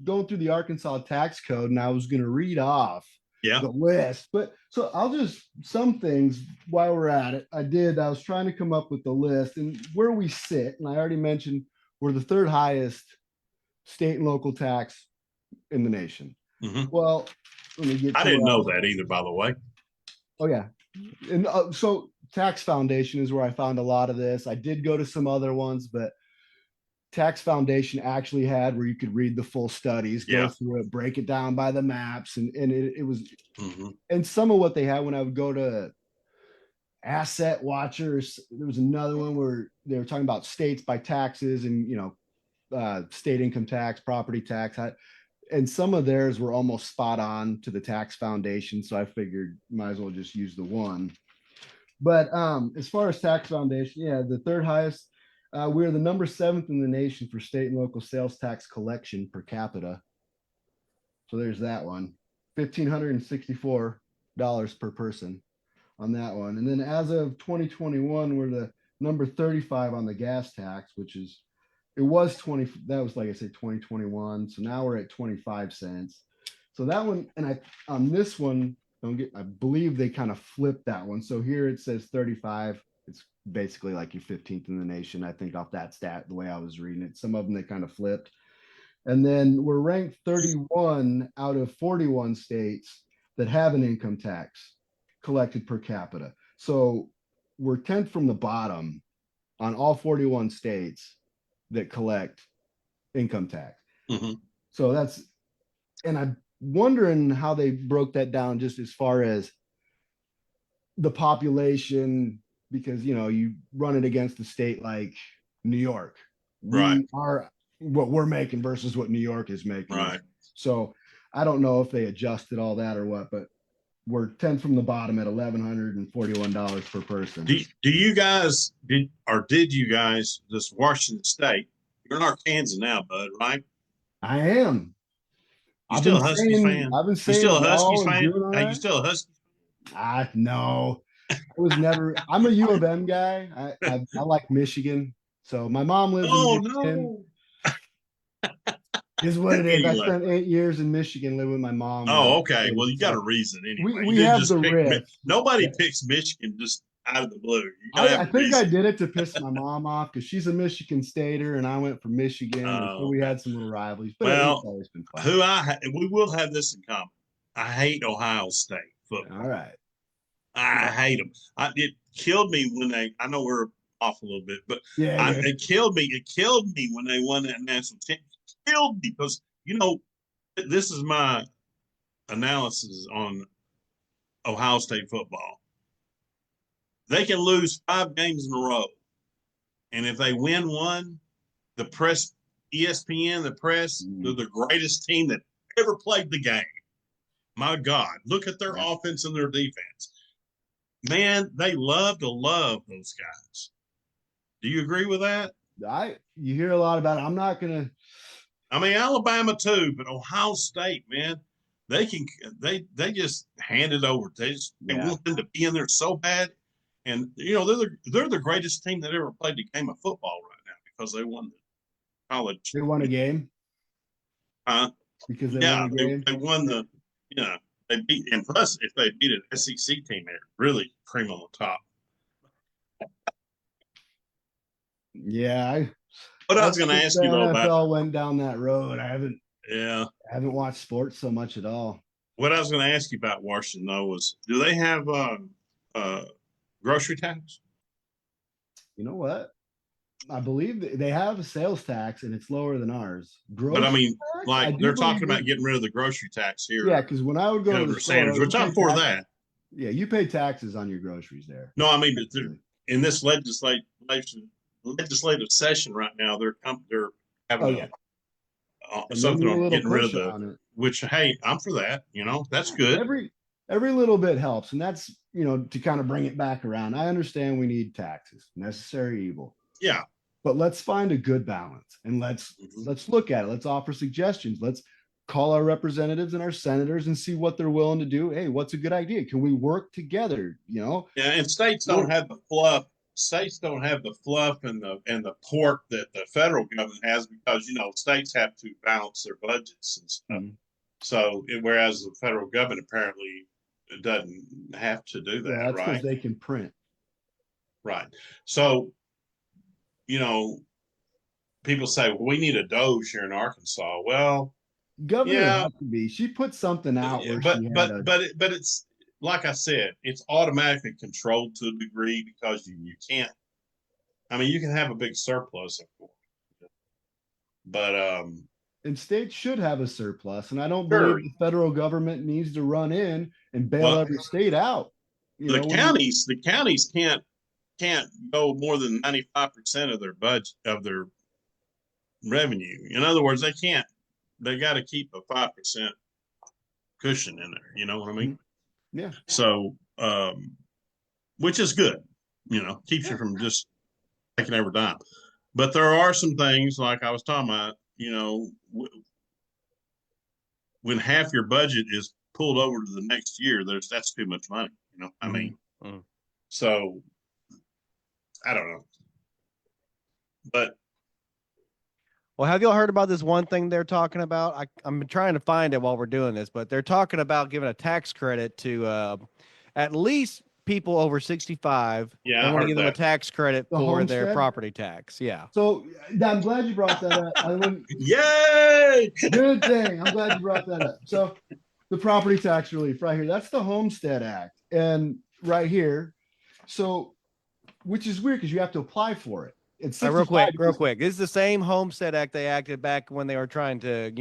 going through the Arkansas tax code, and I was going to read off the list. But so some things while we're at it, I was trying to come up with the list and where we sit. And I already mentioned we're the 3rd highest state and local tax in the nation. Mm-hmm. Well, let me get. I didn't know that either, by the way. Oh yeah, and so Tax Foundation is where I found a lot of this. I did go to some other ones, but Tax Foundation actually had where you could read the full studies, go through it, break it down by the maps, and it was. Mm-hmm. And some of what they had when I would go to Asset Watchers, there was another one where they were talking about states by taxes and state income tax, property tax. And some of theirs were almost spot on to the Tax Foundation. So I figured might as well just use the one. But as far as Tax Foundation, the 3rd highest, we're the number 7th in the nation for state and local sales tax collection per capita. So there's that one, $1,564 per person on that one. And then as of 2021, we're the number 35 on the gas tax, which is, it was 20, that was like I said, 2021. So now we're at 25 cents. So that one, and on this one, I believe they kind of flipped that one. So here it says 35. It's basically like you're 15th in the nation, I think, off that stat, the way I was reading it. Some of them they kind of flipped. And then we're ranked 31 out of 41 states that have an income tax collected per capita. So we're 10th from the bottom on all 41 states that collect income tax. Mm-hmm. So that's, and I'm wondering how they broke that down just as far as the population, because, you know, you run it against a state like New York. Right. We are what we're making versus what New York is making. Right. So I don't know if they adjusted all that or what, but we're 10 from the bottom at $1,141 per person. Do you guys did you guys, this Washington State? You're in Arkansan now, bud, right? I am. You still a Huskies fan? I've been You saying still a Huskies and fan? doing all Hey, you right. still a Huskies? No. I was never. I'm a U of M guy. I like Michigan. So my mom lives in Michigan. No. Is what it is. I Anyway. spent 8 years in Michigan living with my mom. Oh, okay. Well, you got a reason anyway. We You didn't have just the pick risk. Nobody picks Michigan just out of the blue. You gotta have I a think reason. I did it to piss my mom off because she's a Michigan Stater and I went for Michigan. And so we had some little rivalries. But it's always been fun. We will have this in common. I hate Ohio State football. All right. I hate them. It killed me when I know we're off a little bit, but it killed me. It killed me when they won that national championship. It killed me because, you know, this is my analysis on Ohio State football. They can lose 5 games in a row. And if they win one, the press, ESPN, the press, they're the greatest team that ever played the game. My God, look at their offense and their defense. Man, they love to love those guys. Do you agree with that? You hear a lot about it. I'm not gonna. I mean, Alabama too, but Ohio State, man, they just hand it over. They want them to be in there so bad, and you know they're the greatest team that ever played the game of football right now because they won the college. They won a game. Because they won a game. They won the. You know, they beat, and plus if they beat an SEC team, they're really cream on the top. Yeah, What I was going to ask you though about NFL went down that road. I haven't watched sports so much at all. What I was going to ask you about Washington though was, do they have grocery tax? You know what? I believe they have a sales tax and it's lower than ours. But I mean, like they're talking about getting rid of the grocery tax here. Yeah, because when I would go to the Sanders, which I'm for that. Yeah, you pay taxes on your groceries there. No, I mean, in this legislative session right now, they're having something on getting rid of it. Which, hey, I'm for that. You know, that's good. Every little bit helps, and that's, you know, to kind of bring it back around. I understand we need taxes, necessary evil. Yeah. But let's find a good balance and let's look at it. Let's offer suggestions. Let's call our representatives and our senators and see what they're willing to do. Hey, what's a good idea? Can we work together? You know? Yeah, and states don't have the fluff. States don't have the fluff and the pork that the federal government has because, you know, states have to balance their budgets and stuff. Mm-hmm. So whereas the federal government apparently doesn't have to do that, that's because they can print. Right. So, you know, people say, well, we need a Doge here in Arkansas. Well, Governor has to be. She put something out where but it's like I said, it's automatically controlled to a degree because you can't. I mean, you can have a big surplus, of course, but and states should have a surplus, and I don't believe the federal government needs to run in and bail every state out. The counties can't go more than 95% of their budget of their revenue. In other words, they can't. They got to keep a 5% cushion in there. You know what I mean? Yeah. So, which is good. You know, keeps you from just taking every dime. But there are some things like I was talking about. You know, when half your budget is pulled over to the next year, that's too much money. You know, I mean, so. I don't know. But well, have y'all heard about this one thing they're talking about? I'm trying to find it while we're doing this, but they're talking about giving a tax credit to at least people over 65. Yeah, they I want to heard give them a that. tax credit The for their homestead? property tax. Yeah. So I'm glad you brought that up. Yay! Good thing. I'm glad you brought that up. So the property tax relief right here, that's the Homestead Act. And right here, so which is weird because you have to apply for it. It's real 65 quick. This is the same Homestead Act they acted back when they were trying to,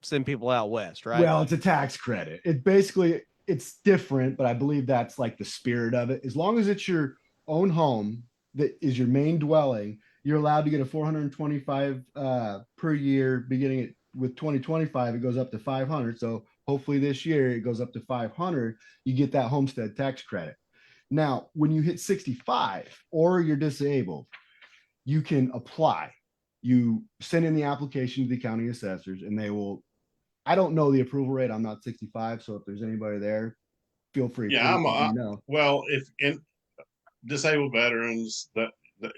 send people out west, right? Well, it's a tax credit. It basically it's different, but I believe that's like the spirit of it. As long as it's your own home that is your main dwelling, you're allowed to get a 425 per year. Beginning it with 2025, it goes up to 500. So hopefully this year it goes up to 500. You get that homestead tax credit. Now, when you hit 65 or you're disabled, you can apply. You send in the application to the county assessors, and they will. I don't know the approval rate. I'm not 65, so if there's anybody there, feel free. Yeah, know. Well, if in disabled veterans that but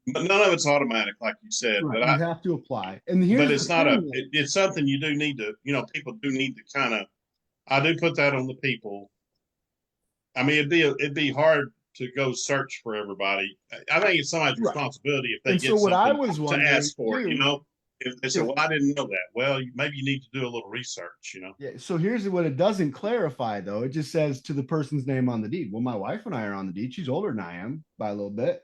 none of it's automatic, like you said. Right, But you have to apply, and but it's not it's something you do need to. People do need to kind of. I do put that on the people. I mean, it'd be hard to go search for everybody. I think it's somebody's responsibility if they and get so what something I was to wondering ask for too, it. If they say, "Well, I didn't know that," well, maybe you need to do a little research. Yeah. So here's what it doesn't clarify though. It just says to the person's name on the deed. Well, my wife and I are on the deed. She's older than I am by a little bit.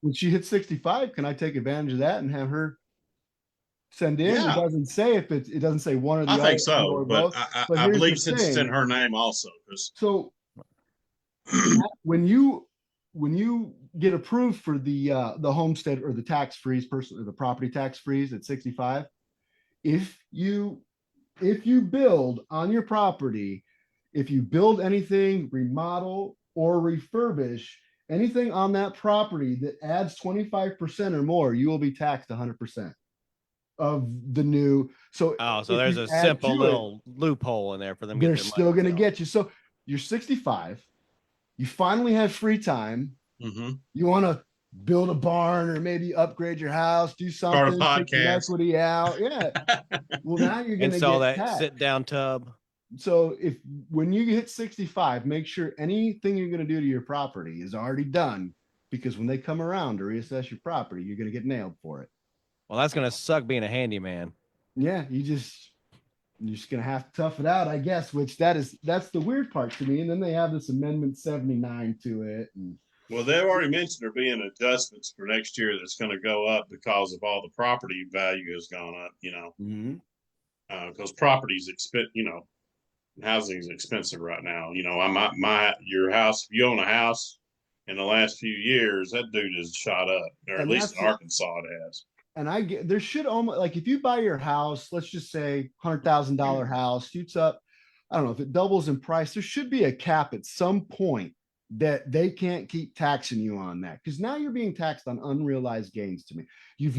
When she hits 65, can I take advantage of that and have her send in? Yeah. It doesn't say if it doesn't say one or the other. I think so, but I believe since it's in her name also. So when you get approved for the homestead or the tax freeze person or the property tax freeze at 65, if you build on your property, if you build anything, remodel or refurbish anything on that property that adds 25% or more, you will be taxed 100% of the new. So there's a simple little loophole in there for them. They're still going to get you. So you're 65. You finally have free time. Mm-hmm. You want to build a barn or maybe upgrade your house, do something, take some equity out. Yeah. Well, now you're going to install that taxed. sit down tub. So when you hit 65, make sure anything you're going to do to your property is already done, because when they come around to reassess your property, you're going to get nailed for it. Well, that's going to suck being a handyman. Yeah. You're just going to have to tough it out, I guess, which that's the weird part to me. And then they have this amendment 79 to it. And well, they've already mentioned there being adjustments for next year that's going to go up because of all the property value has gone up, because property's housing is expensive right now. Your house, if you own a house in the last few years, that dude has shot up, or at least in Arkansas it has. And there should almost, like, if you buy your house, let's just say $100,000 house, shoots up, I don't know if it doubles in price, there should be a cap at some point that they can't keep taxing you on that, because now you're being taxed on unrealized gains. To me, you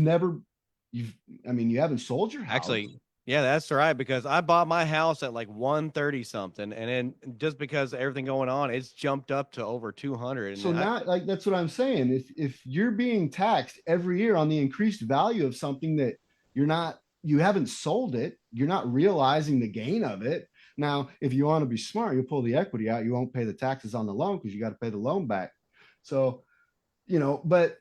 haven't sold your house. Actually, yeah, that's right, because I bought my house at like 130 something, and then just because of everything going on, it's jumped up to over 200. So now, like, that's what I'm saying. If you're being taxed every year on the increased value of something that you haven't sold it, you're not realizing the gain of it. Now, if you want to be smart, you'll pull the equity out. You won't pay the taxes on the loan because you got to pay the loan back. So, but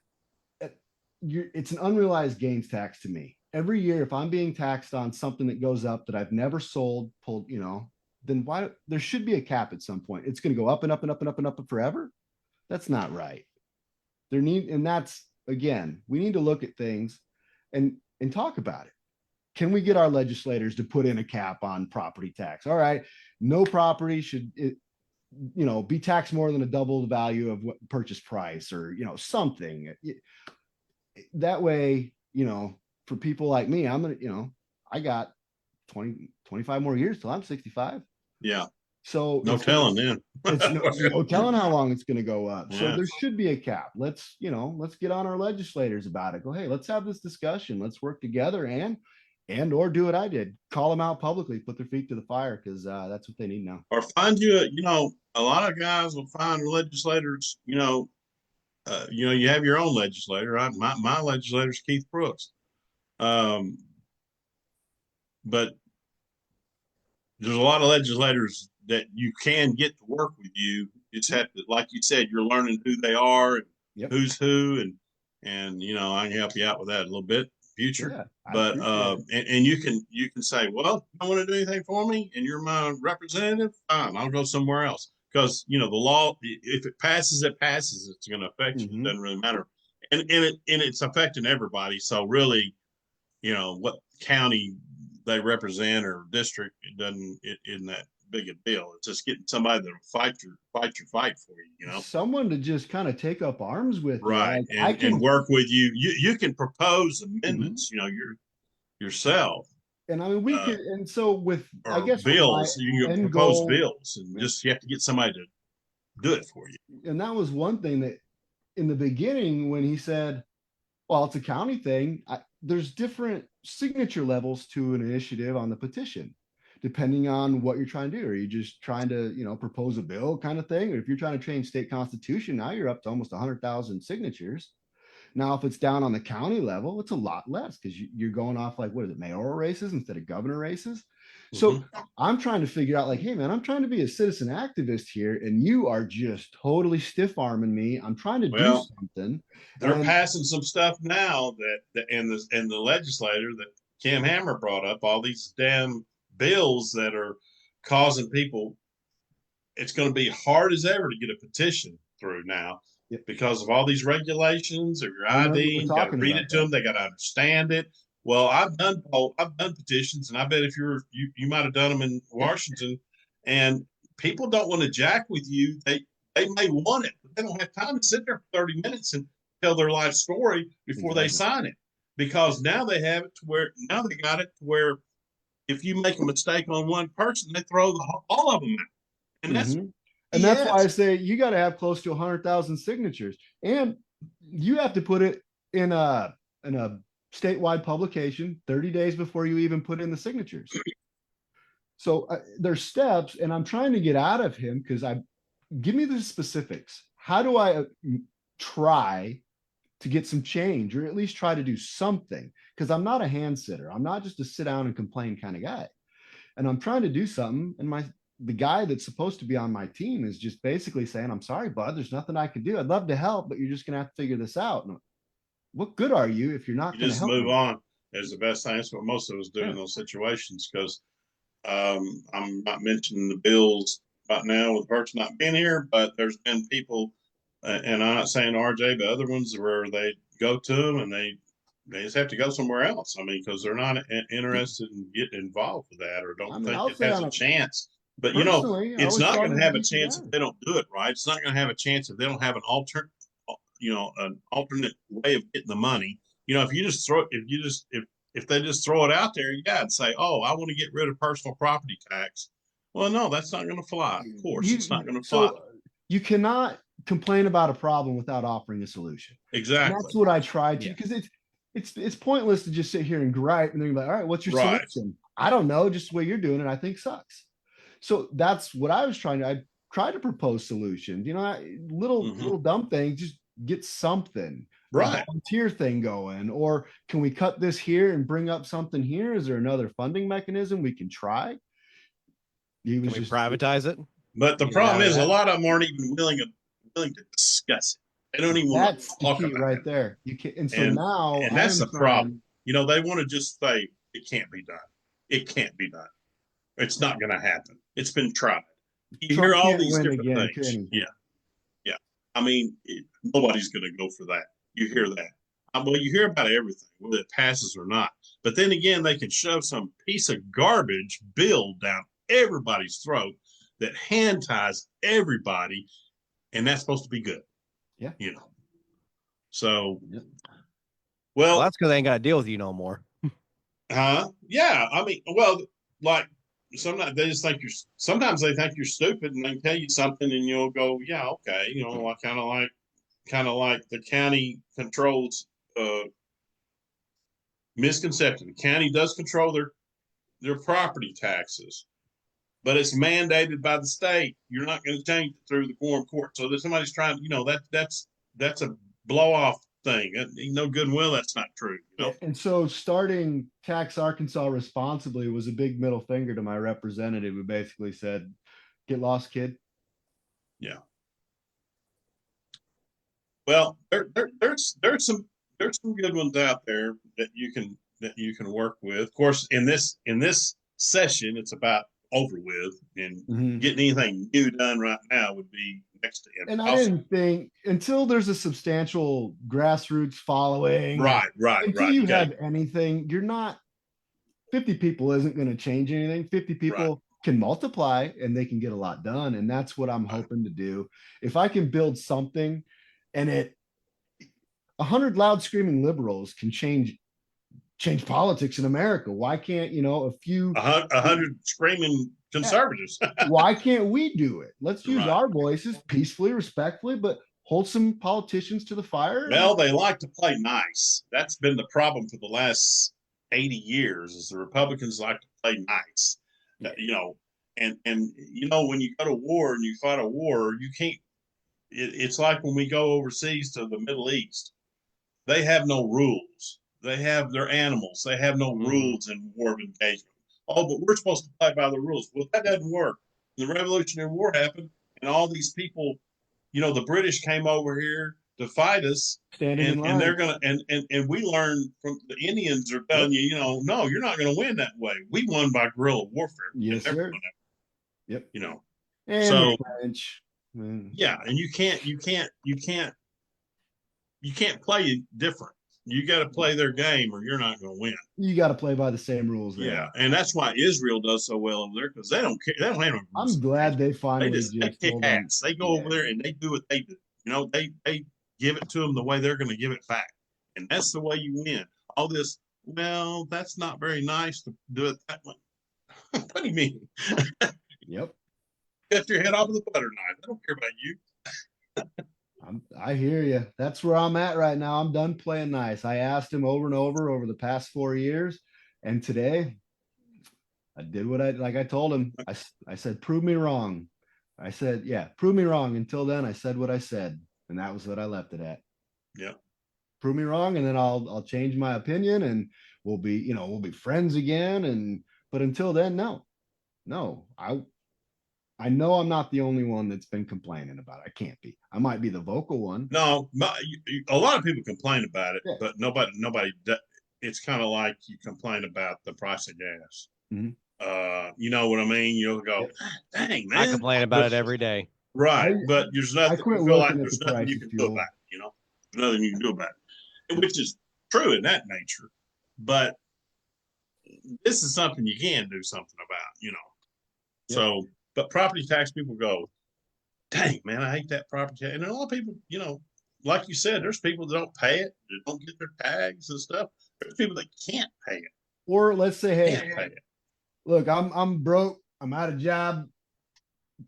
it's an unrealized gains tax to me. Every year, if I'm being taxed on something that goes up that I've never sold, then why there should be a cap at some point. It's going to go up and up and up and up and up forever. That's not right. And that's, again, we need to look at things and talk about it. Can we get our legislators to put in a cap on property tax? All right, no property should be taxed more than a double the value of what purchase price, or something. That way, for people like me, I'm gonna, I got 25 more years till I'm 65. Yeah. So no telling then. It's no telling how long it's going to go up. Yeah. So there should be a cap. Let's get on our legislators about it. Go, hey, let's have this discussion. Let's work together or do what I did. Call them out publicly, put their feet to the fire, because that's what they need now. Or find you, a lot of guys will find legislators, you have your own legislator, right? My legislator is Keith Brooks. But there's a lot of legislators that you can get to work with you. You just have to, like you said, you're learning who they are and who's who, and I can help you out with that a little bit in the future. Yeah, but and you can say, well, you don't want to do anything for me, and you're my representative. Fine, I'll go somewhere else because the law, if it passes, it passes. It's going to affect you. It doesn't really matter, and it's affecting everybody. So really, what county they represent or district, it isn't that big a deal. It's just getting somebody that'll fight your fight for you. Someone to just kind of take up arms with, right? Like, and, I can work with you. You can propose amendments, yourself. And I mean, we could, and so with, I guess, bills, you can propose bills, and yeah. just you have to get somebody to do it for you. And that was one thing that in the beginning when he said, well, it's a county thing, there's different signature levels to an initiative on the petition, depending on what you're trying to do. Are you just trying to, propose a bill kind of thing? Or if you're trying to change state constitution, now you're up to almost 100,000 signatures. Now, if it's down on the county level, it's a lot less because you're going off like, what is it, mayoral races instead of governor races? So I'm trying to figure out like, hey, man, I'm trying to be a citizen activist here, and you are just totally stiff arming me. I'm trying to do something. They're passing some stuff now that and the legislator that Kim Hammer brought up, all these damn bills that are causing people. It's going to be hard as ever to get a petition through now. Because of all these regulations or your ID, you got to read it to them. They got to understand it. Well, I've done petitions, and I bet if you might have done them in Washington, and people don't want to jack with you. They may want it, but they don't have time to sit there for 30 minutes and tell their life story before they sign it. Because now they have it to where they got it to where if you make a mistake on one person, they throw all of them out, and that's. And that's why I say you got to have close to 100,000 signatures, and you have to put it in a statewide publication 30 days before you even put in the signatures. So there's steps, and I'm trying to get out of him because give me the specifics. How do I try to get some change, or at least try to do something? Because I'm not a hand sitter. I'm not just a sit down and complain kind of guy, and I'm trying to do something, and the guy that's supposed to be on my team is just basically saying, I'm sorry, bud, there's nothing I can do. I'd love to help, but you're just going to have to figure this out. And what good are you if you're not going to help? Just move on is the best thing. That's what most of us do in those situations. Because I'm not mentioning the bills right now with Bert's not being here, but there's been people, and I'm not saying RJ, but other ones where they go to them and they just have to go somewhere else. I mean, because they're not interested in getting involved with that, or don't think it has a chance. But it's not going to have a chance if they don't do it right. It's not going to have a chance if they don't have an alternate way of getting the money. If they just throw it out there, and say, "Oh, I want to get rid of personal property tax." Well, no, that's not going to fly. Of course, it's not going to fly. You cannot complain about a problem without offering a solution. Exactly. And that's what I tried to, because it's pointless to just sit here and gripe and then be like, all right, what's your solution? I don't know, just the way you're doing it, I think sucks. So that's what I was I tried to propose solutions, little dumb things, just get something, volunteer thing going, or can we cut this here and bring up something here? Is there another funding mechanism we can try? Can we privatize it? But the problem is a lot of them aren't even willing to discuss it. They don't even want to talk about right it. There. You can, and so now, and that's the problem. They want to just say it can't be done. It can't be done. It's not going to happen. It's been tried. You hear all these different things. Yeah. I mean, nobody's going to go for that. You hear that. Well, you hear about everything, whether it passes or not. But then again, they can shove some piece of garbage bill down everybody's throat that hand ties everybody, and that's supposed to be good. Yeah. So, well, that's because they ain't got to deal with you no more. Yeah. I mean, well, like, sometimes they just think sometimes they think you're stupid, and they tell you something and you'll go, yeah, okay. Kind of like the county controls misconception. The county does control their property taxes, but it's mandated by the state. You're not going to change it through the quorum court. So that somebody's trying, that's that's a blow off thing. No goodwill. That's not true. You know. And so starting Tax Arkansas responsibly was a big middle finger to my representative, who basically said, "Get lost, kid." Yeah. Well, there's some good ones out there that you can work with. Of course, in this session, it's about over with, and getting anything new done right now would be next to And impossible. I didn't think until there's a substantial grassroots following, Right. until you have anything, you're not 50 people isn't going to change anything. 50 people can multiply and they can get a lot done. And that's what I'm hoping to do. If I can build something and 100 loud screaming liberals can change politics in America. Why can't, a few 100 screaming conservatives? Why can't we do it? Let's use our voices peacefully, respectfully, but hold some politicians to the fire. Well, they like to play nice. That's been the problem for the last 80 years is the Republicans like to play nice. And when you go to war and you fight a war, you can't it's like when we go overseas to the Middle East. They have no rules. They have their animals. They have no rules in war of engagement. Oh, but we're supposed to play by the rules. Well, that doesn't work. The Revolutionary War happened, and all these people, the British came over here to fight us, and they're gonna and we learned from the Indians are telling you, no, you're not gonna win that way. We won by guerrilla warfare. Yes, sir. Yep. And so French. Yeah, and you can't play different. You got to play their game, or you're not going to win. You got to play by the same rules. Yeah, and that's why Israel does so well over there because they don't care. They don't have no rules. I'm glad they finally they kick ass. They go over there and they do what they do. They give it to them the way they're going to give it back, and that's the way you win. All this, well, that's not very nice to do it that way. What do you mean? Yep. Cut your head off with a butter knife. I don't care about you. I hear you. That's where I'm at right now. I'm done playing nice. I asked him over and over the past 4 years, and today I did what I told him. I said, prove me wrong. I said, yeah, prove me wrong. Until then, I said what I said, and that was what I left it at. Yeah. Prove me wrong, and then I'll change my opinion, and we'll be friends again. But until then, no. I know I'm not the only one that's been complaining about it. I can't be. I might be the vocal one. No, a lot of people complain about it, but nobody. It's kind of like you complain about the price of gas. You know what I mean? You'll go, dang, man. I complain about it every day. Right, but there's nothing. There's nothing you can do about it. There's nothing you can do about it, which is true in that nature. But this is something you can do something about. So. But property tax people go, dang, man, I hate that property tax. And a lot of people, like you said, there's people that don't pay it, that don't get their tags and stuff. There's people that can't pay it. Or let's say, hey, look, I'm broke. I'm out of job.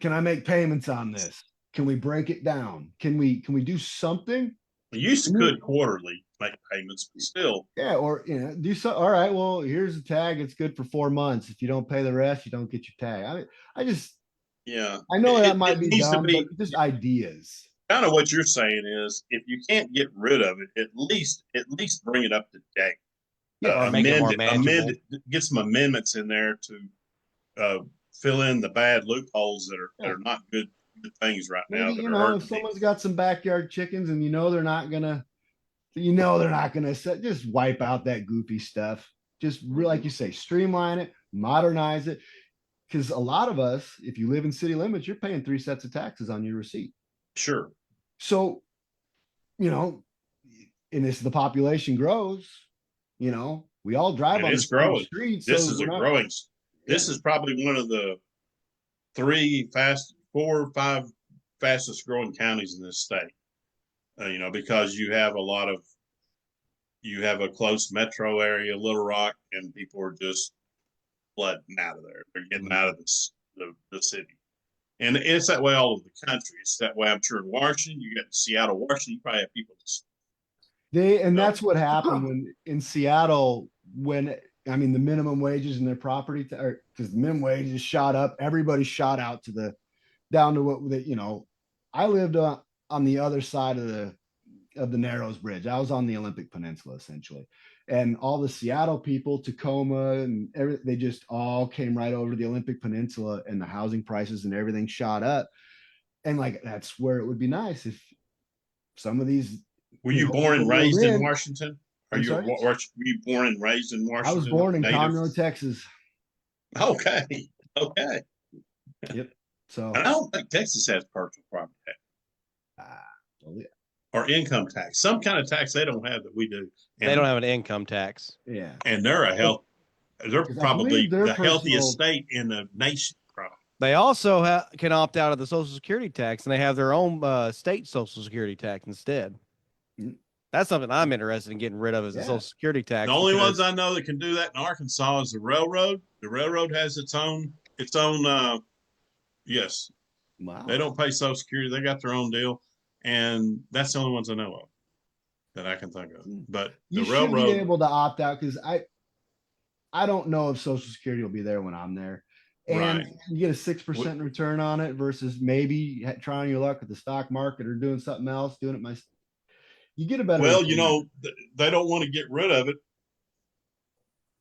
Can I make payments on this? Can we break it down? Can we do something? You used to could quarterly make payments, but still. Yeah, or do so. All right, well, here's a tag. It's good for 4 months. If you don't pay the rest, you don't get your tag. I know that might be dumb, but just ideas. Kind of what you're saying is, if you can't get rid of it, at least bring it up to date. Yeah, amend it. Get some amendments in there to fill in the bad loopholes that are not good things right now. Maybe, if someone's got some backyard chickens and they're not gonna just wipe out that goofy stuff. Just like you say, streamline it, modernize it. Because a lot of us, if you live in city limits, you're paying 3 sets of taxes on your receipt. Sure. So, and as the population grows, we all drive on the growing streets. This is growing. This is probably one of the 4 or 5 fastest growing counties in this state. Because you have a close metro area, Little Rock, and people are just flooding out of there. They're getting out of the city. And it's that way all over the country. It's that way, I'm sure, in Washington. You got Seattle, Washington, you probably have people that's what happened when in Seattle, when the minimum wages and their property, because the minimum wages shot up, everybody shot out down to what I lived on the other side of of the Narrows Bridge. I was on the Olympic Peninsula essentially, and all the Seattle people, Tacoma, and they just all came right over to the Olympic Peninsula, and the housing prices and everything shot up. And like that's where it would be nice if some of these. Were you born and raised in Washington? Were you born and raised in Washington? I was born in Conroe, Texas. Okay. Okay. Yep. So and I don't think Texas has personal property tax. Well, yeah. Or income tax. Some kind of tax they don't have that we do. And they don't have an income tax. Yeah. And they're probably the healthiest state in the nation. Probably. They also can opt out of the Social Security tax, and they have their own state Social Security tax instead. That's something I'm interested in getting rid of, is the Social Security tax. The only ones I know that can do that in Arkansas is the railroad. The railroad has its own. Yes. Wow. They don't pay Social Security. They got their own deal, and that's the only ones I know of that I can think of. But the railroad should be able to opt out, because I don't know if Social Security will be there when I'm there. And you get a 6% return on it versus maybe trying your luck at the stock market or doing something else, doing it you get a better. Well, they don't want to get rid of it.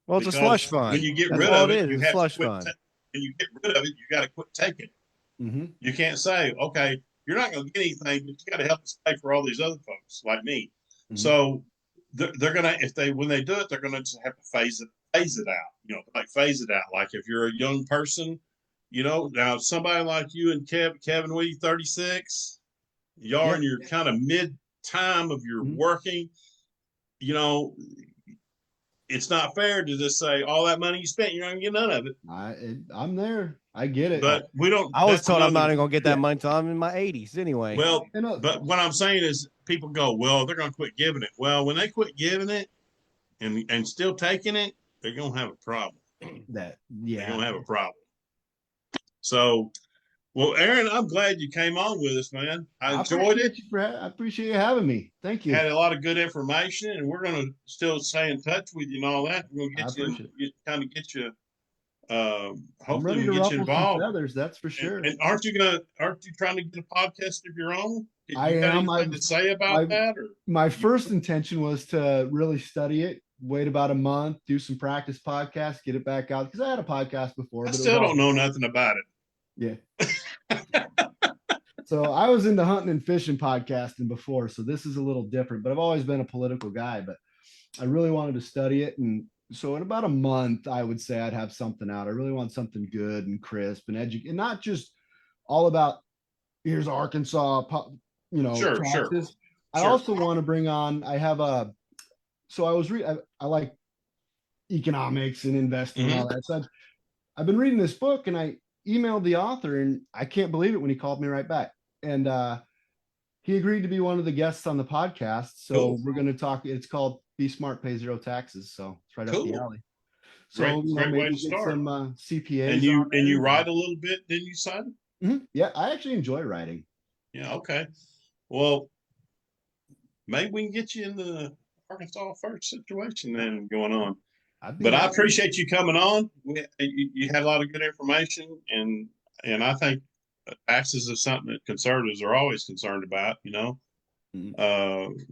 Well, it's a slush fund. When you get rid of it, you have to quit. When you get rid of it, you got to quit taking it. Mm-hmm. You can't say, okay, you're not going to get anything, but you got to help us pay for all these other folks like me. Mm-hmm. So they're going to, when they do it, they're going to just have to phase it out. Phase it out. Like if you're a young person, now somebody like you and Kevin, what are you, 36? Y'all in your kind of mid time of your working, it's not fair to just say all that money you spent, you're not gonna get none of it. I'm there. I get it. But we don't. I was told I'm not even gonna get that money until I'm in my 80s anyway. Well, but what I'm saying is people go, well, they're gonna quit giving it. Well, when they quit giving it and still taking it, they're gonna have a problem. They're gonna have a problem. So, well, Aaron, I'm glad you came on with us, man. I enjoyed it. I appreciate you having me. Thank you. Had a lot of good information, and we're going to still stay in touch with you and all that. We're going to get you, hopefully we get you involved. Feathers, that's for sure. And aren't you trying to get a podcast of your own? I am. Anything to say about that? Or? My first intention was to really study it, wait about a month, do some practice podcasts, get it back out, because I had a podcast before. I still don't know nothing about it. Yeah. So I was into hunting and fishing podcasting before, so this is a little different, but I've always been a political guy, but I really wanted to study it. And so in about a month, I would say I'd have something out. I really want something good and crisp and and not just all about here's Arkansas, Sure. I also want to bring on, I like economics and investing and all that. So I've been reading this book, and I emailed the author, and I can't believe it when he called me right back. And he agreed to be one of the guests on the podcast. So we're going to talk. It's called Be Smart, Pay Zero Taxes. So it's right up the alley. So great way to start. Some CPAs. And you write a little bit, didn't you, son? Mm-hmm. Yeah, I actually enjoy writing. Yeah. Okay. Well, maybe we can get you in the Arkansas first situation then going on. But I appreciate you coming on. You had a lot of good information, and I think taxes is something that conservatives are always concerned about.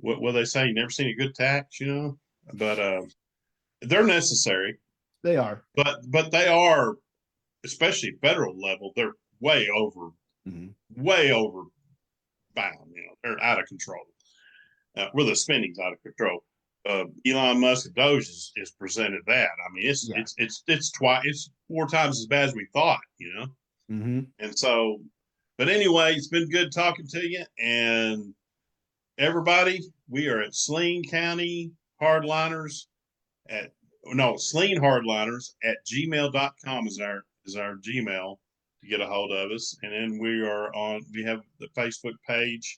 What they say, you never seen a good tax, but they're necessary. They are, but they are, especially federal level, they're way over bound. They're out of control. Where the spending's out of control. Elon Musk of Doge is presented that. I mean, it's 4 times as bad as we thought, And so, but anyway, it's been good talking to you. And everybody, we are at Saline County Hardliners Saline Hardliners at gmail.com is our Gmail to get a hold of us. And then we have the Facebook page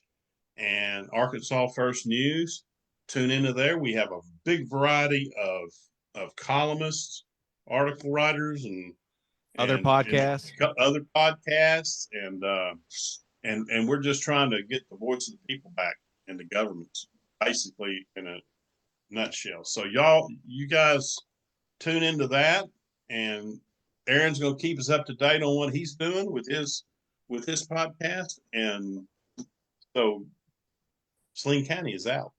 and Arkansas First News. Tune into there. We have a big variety of columnists, article writers, and other podcasts, and we're just trying to get the voice of the people back in the governments, basically in a nutshell. So you guys tune into that, and Aaron's going to keep us up to date on what he's doing with his podcast, and so Saline County is out.